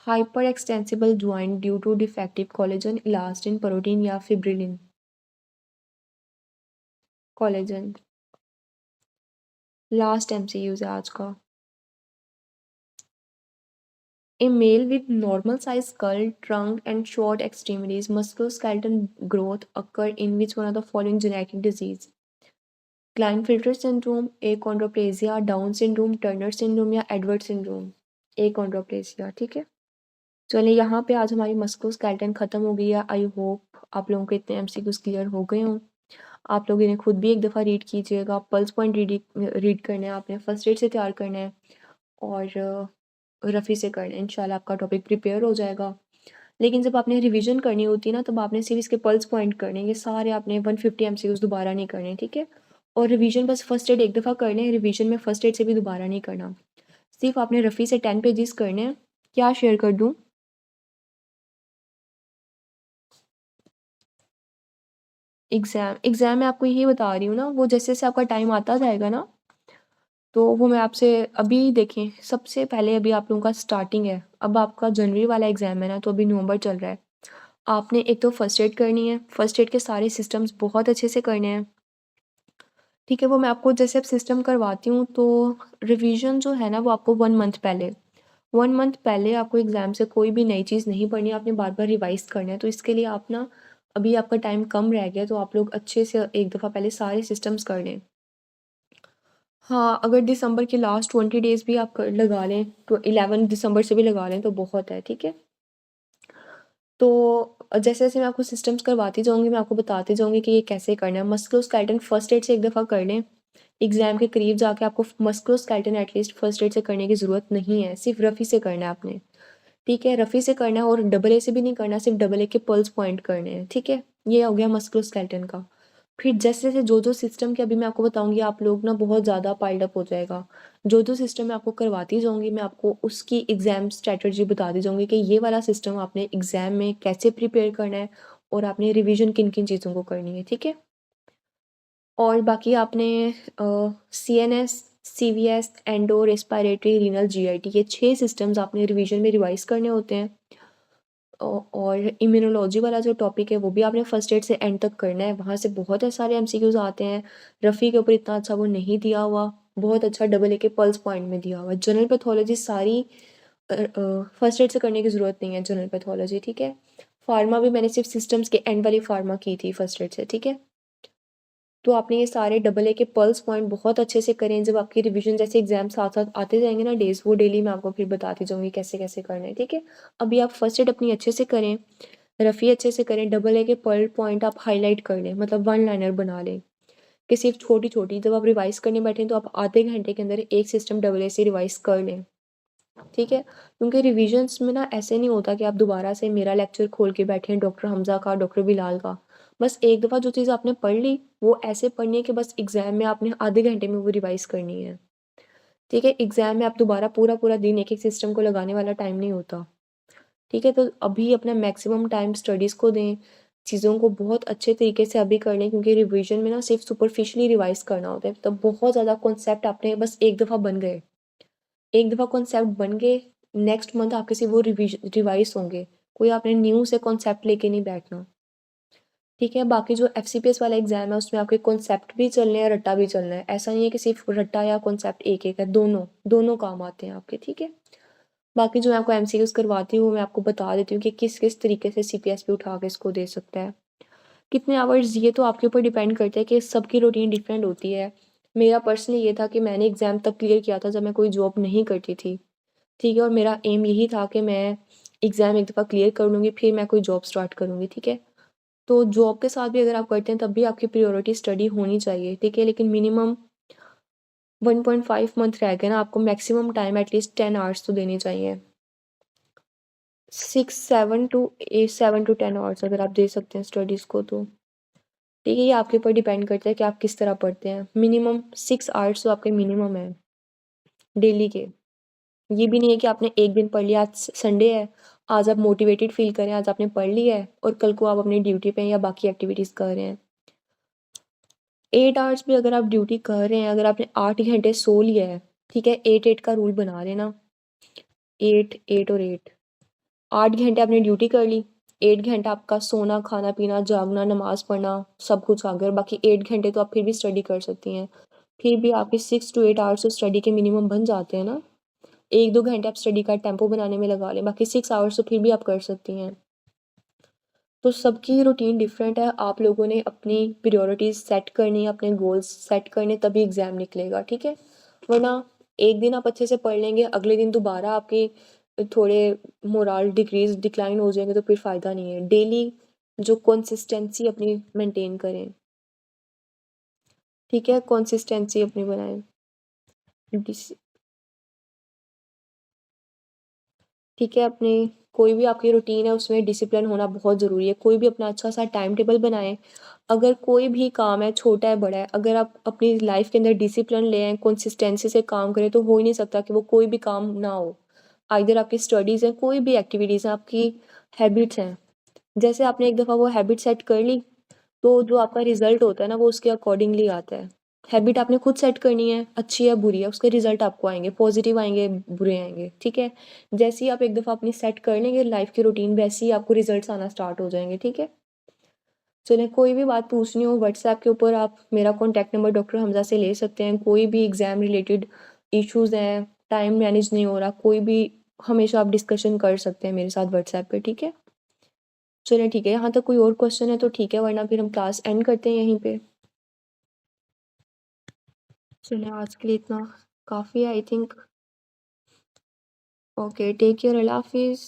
Hyperextensible joint due to defective collagen, elastin, protein या fibrillin? Collagen. Last MCU है आज का। A male with normal size skull, trunk, and short extremities, musculoskeletal growth occur in which one of the following genetic disease? Klinefelter syndrome, achondroplasia, Down syndrome, Turner syndrome या Edwards syndrome? achondroplasia, ठीक है। चलिए यहाँ पे आज हमारी मस्कुलोस्केलेटन खत्म हो गई है। आई होप आप लोगों के इतने MCQs क्लियर हो गए हों। आप लोग इन्हें खुद भी एक दफ़ा रीड कीजिएगा। पल्स पॉइंट रीड करना है आपने, फर्स्ट एड से तैयार करना है और रफ़ी से करना है। इंशाल्लाह आपका टॉपिक प्रिपेयर हो जाएगा। लेकिन जब आपने रिवीजन करनी होती है ना, तब आपने सिर्फ इसके पल्स पॉइंट करने हैं। ये सारे आपने 150 MCQs दोबारा नहीं करने, ठीक है। और रिवीजन बस फर्स्ट एड एक दफ़ा करने हैं, रिवीजन में फर्स्ट एड से भी दोबारा नहीं करना। सिर्फ आपने रफ़ी से 10 पेजेस करने हैं। क्या शेयर कर दूँ? एग्ज़ाम में आपको यही बता रही हूँ ना, वो जैसे जैसे आपका टाइम आता जाएगा ना, तो वो मैं आपसे अभी देखें, सबसे पहले अभी आप लोगों का स्टार्टिंग है। अब आपका जनवरी वाला एग्ज़ाम है ना, तो अभी नवंबर चल रहा है। आपने एक तो फर्स्ट एड करनी है, फर्स्ट एड के सारे सिस्टम्स बहुत अच्छे से करने हैं, ठीक है। वो मैं आपको जैसे अब सिस्टम करवाती हूँ, तो रिवीजन जो है ना, वो आपको 1 मंथ पहले 1 मंथ पहले आपको एग्ज़ाम से कोई भी नई चीज़ नहीं पढ़नी, आपने बार बार रिवाइज़ करना है। तो इसके लिए आप ना, अभी आपका टाइम कम रह गया, तो आप लोग अच्छे से एक दफ़ा पहले सारे सिस्टम्स कर लें। हाँ, अगर दिसंबर के लास्ट 20 डेज़ भी आप लगा लें, तो 11 दिसंबर से भी लगा लें तो बहुत है, ठीक है। तो जैसे-जैसे मैं आपको सिस्टम्स करवाती जाऊँगी, मैं आपको बताती जाऊँगी कि ये कैसे करना है। मस्कुलोस्केलेटन फर्स्ट एड से एक दफ़ा कर लें। एग्ज़ाम के करीब जाके आपको मस्कुलोस्केलेटन एटलीस्ट फर्स्ट एड से करने की ज़रूरत नहीं है, सिर्फ रफ़ी से करना है आपने, ठीक है। रफ़ी से करना है और डबल ए से भी नहीं करना, सिर्फ डबल ए के पल्स पॉइंट करने हैं, ठीक है। ये हो गया मस्कुलोस्केलेटन का। फिर जैसे-जैसे जो सिस्टम के अभी मैं आपको बताऊँगी, आप लोग ना बहुत ज़्यादा पाइल्ड अप हो जाएगा। जो सिस्टम मैं आपको करवाती जाऊँगी, मैं आपको उसकी एग्ज़ाम स्ट्रैटेजी बताती जाऊँगी कि ये वाला सिस्टम आपने एग्ज़ाम में कैसे प्रिपेयर करना है और आपने रिवीजन किन-किन चीज़ों को करनी है, ठीक है। और बाकी आपने CNS, CVS, endo, respiratory, renal, GIT, ये 6 सिस्टम्स आपने रिवीजन में रिवाइज़ करने होते हैं। और इम्यूनोलॉजी वाला जो टॉपिक है, वो भी आपने फर्स्ट एड से एंड तक करना है। वहाँ से बहुत सारे MCQs आते हैं। रफ़ी के ऊपर इतना अच्छा वो नहीं दिया हुआ, बहुत अच्छा डबल ए के पल्स पॉइंट में दिया हुआ है। जनरल पैथोलॉजी सारी फर्स्ट एड से करने की ज़रूरत नहीं है, जनरल पैथोलॉजी, ठीक है। फार्मा भी मैंने सिर्फ सिस्टम्स के एंड वाली फार्मा की थी फर्स्ट एड से, ठीक है। तो आपने ये सारे डबल ए के पल्स पॉइंट बहुत अच्छे से करें। जब आपकी रिवीजन जैसे एग्जाम साथ-साथ आते जाएँगे ना डेज़, वो डेली मैं आपको फिर बताती जाऊँगी कैसे-कैसे करना है, ठीक है? अभी आप फर्स्ट एड अपनी अच्छे से करें, रफ़ी अच्छे से करें, डबल ए के पल पॉइंट आप हाइलाइट कर लें, मतलब वन लाइनर बना लें कि सिर्फ छोटी-छोटी। जब आप रिवाइज़ करने बैठें तो आप आधे घंटे के अंदर एक सिस्टम डबल ए से रिवाइज़ कर लें, ठीक है? क्योंकि रिविजन्स में ना ऐसे नहीं होता कि आप दोबारा से मेरा लेक्चर खोल के बैठें, डॉक्टर हमज़ा का, डॉक्टर बिलाल का। बस एक दफ़ा जो चीज़ आपने पढ़ ली, वो ऐसे पढ़नी है कि बस एग्ज़ाम में आपने आधे घंटे में वो रिवाइज़ करनी है, ठीक है? एग्ज़ाम में आप दोबारा पूरा-पूरा दिन एक-एक सिस्टम को लगाने वाला टाइम नहीं होता, ठीक है? तो अभी अपना मैक्सिमम टाइम स्टडीज़ को दें, चीज़ों को बहुत अच्छे तरीके से अभी कर लें, क्योंकि रिविज़न में ना सिर्फ सुपरफिशियली रिवाइज़ करना होता है, तो बहुत ज़्यादा कॉन्सेप्ट आपने बस एक दफ़ा बन गए। एक दफ़ा कॉन्सेप्ट बन गए, नेक्स्ट मंथ आपके से वो रिवाइज़ होंगे। कोई आपने न्यू से कॉन्सेप्ट लेके नहीं बैठना, ठीक है? बाकी जो FCPS वाला एग्ज़ाम है, उसमें आपके कॉन्सेप्ट भी चलने हैं, रट्टा भी चलना है। ऐसा नहीं है कि सिर्फ रट्टा या कॉन्सेप्ट एक-एक है, दोनों काम आते हैं आपके, ठीक है? बाकी जो मैं आपको MCQs करवाती हूँ, मैं आपको बता देती हूँ कि किस-किस तरीके से CPSP उठा के इसको दे सकता है। कितने आवर्स ये तो आपके ऊपर डिपेंड करता है कि सबकी रूटीन डिफरेंट होती है। मेरा पर्सनली ये था कि मैंने एग्ज़ाम तब क्लियर किया था जब मैं कोई जॉब नहीं करती थी, ठीक है? और मेरा एम यही था कि मैं एग्ज़ाम एक दफ़ा क्लियर कर लूँगी, फिर मैं कोई जॉब स्टार्ट करूँगी, ठीक है? तो जॉब के साथ भी अगर आप करते हैं, तब भी आपकी प्रायोरिटी स्टडी होनी चाहिए, ठीक है? लेकिन मिनिमम 1.5 मंथ रह गए ना, आपको मैक्सिमम टाइम एटलीस्ट 10 आवर्स तो देने चाहिए। 7 to 10 आवर्स अगर आप दे सकते हैं स्टडीज़ को तो ठीक है। ये आपके ऊपर डिपेंड करता है कि आप किस तरह पढ़ते हैं। मिनिमम 6 आवर्स तो आपके मिनिमम है डेली के। ये भी नहीं है कि आपने एक दिन पढ़ लिया, आज संडे है, आज आप मोटिवेटेड फील करें, आज आपने पढ़ लिया है और कल को आप अपनी ड्यूटी पे या बाकी एक्टिविटीज़ कर रहे हैं। 8 आवर्स भी अगर आप ड्यूटी कर रहे हैं, अगर आपने 8 घंटे सो लिया है, ठीक है, 8-8 का रूल बना रहे हैं ना, 8, 8 और 8, 8 घंटे आपने ड्यूटी कर ली, 8 घंटा आपका सोना, खाना पीना, जागना, नमाज़ पढ़ना सब कुछ आ गया और बाकी 8 घंटे तो आप फिर भी स्टडी कर सकती हैं। फिर भी आपके 6 to 8 आवर्स तो स्टडी के मिनिमम बन जाते हैं ना। 1-2 घंटे आप स्टडी का टेम्पो बनाने में लगा लें, बाकी 6 आवर्स तो फिर भी आप कर सकती हैं। तो सबकी रूटीन डिफरेंट है, आप लोगों ने अपनी प्रायोरिटीज़ सेट करनी है, अपने गोल्स सेट करने, तभी एग्ज़ाम निकलेगा, ठीक है? वरना एक दिन आप अच्छे से पढ़ लेंगे, अगले दिन दोबारा आपके थोड़े मोरल डिक्लाइन हो जाएंगे तो फिर फ़ायदा नहीं है। डेली जो कंसिस्टेंसी अपनी मेंटेन करें, ठीक है? कंसिस्टेंसी अपनी बनाएं। ठीक है, अपनी कोई भी आपकी रूटीन है उसमें डिसिप्लिन होना बहुत ज़रूरी है। कोई भी अपना अच्छा सा टाइम टेबल बनाएं। अगर कोई भी काम है, छोटा है बड़ा है, अगर आप अपनी लाइफ के अंदर डिसिप्लिन ले आएँ, कंसिस्टेंसी से काम करें, तो हो ही नहीं सकता कि वो कोई भी काम ना हो। आइदर आपकी स्टडीज़ हैं, कोई भी एक्टिविटीज़ हैं, आपकी हैबिट्स हैं। जैसे आपने एक दफ़ा वो हैबिट सेट कर ली, तो जो आपका रिज़ल्ट होता है ना, वो उसके अकॉर्डिंगली आता है। हैबिट आपने खुद सेट करनी है, अच्छी है बुरी है, उसके रिज़ल्ट आपको आएँगे, पॉजिटिव आएँगे, बुरे आएँगे, ठीक है? जैसे ही आप एक दफ़ा अपनी सेट कर लेंगे लाइफ़ की रूटीन, वैसे ही आपको रिज़ल्ट्स आना स्टार्ट हो जाएँगे, ठीक है? चलें, कोई भी बात पूछनी हो व्हाट्सएप के ऊपर आप मेरा कॉन्टैक्ट नंबर डॉक्टर हमज़ा से ले सकते हैं। कोई भी एग्ज़ाम रिलेटेड इश्यूज़ हैं, टाइम मैनेज नहीं हो रहा, कोई भी, हमेशा आप डिस्कशन कर सकते हैं मेरे साथ व्हाट्सएप पे, ठीक है? चलें ठीक है, यहाँ तक कोई और क्वेश्चन है तो ठीक है, वरना फिर हम क्लास एंड करते हैं यहीं पे। चलिए, आज के लिए इतना काफ़ी है I think. Okay, take care, अल्लाह हाफ़िज़।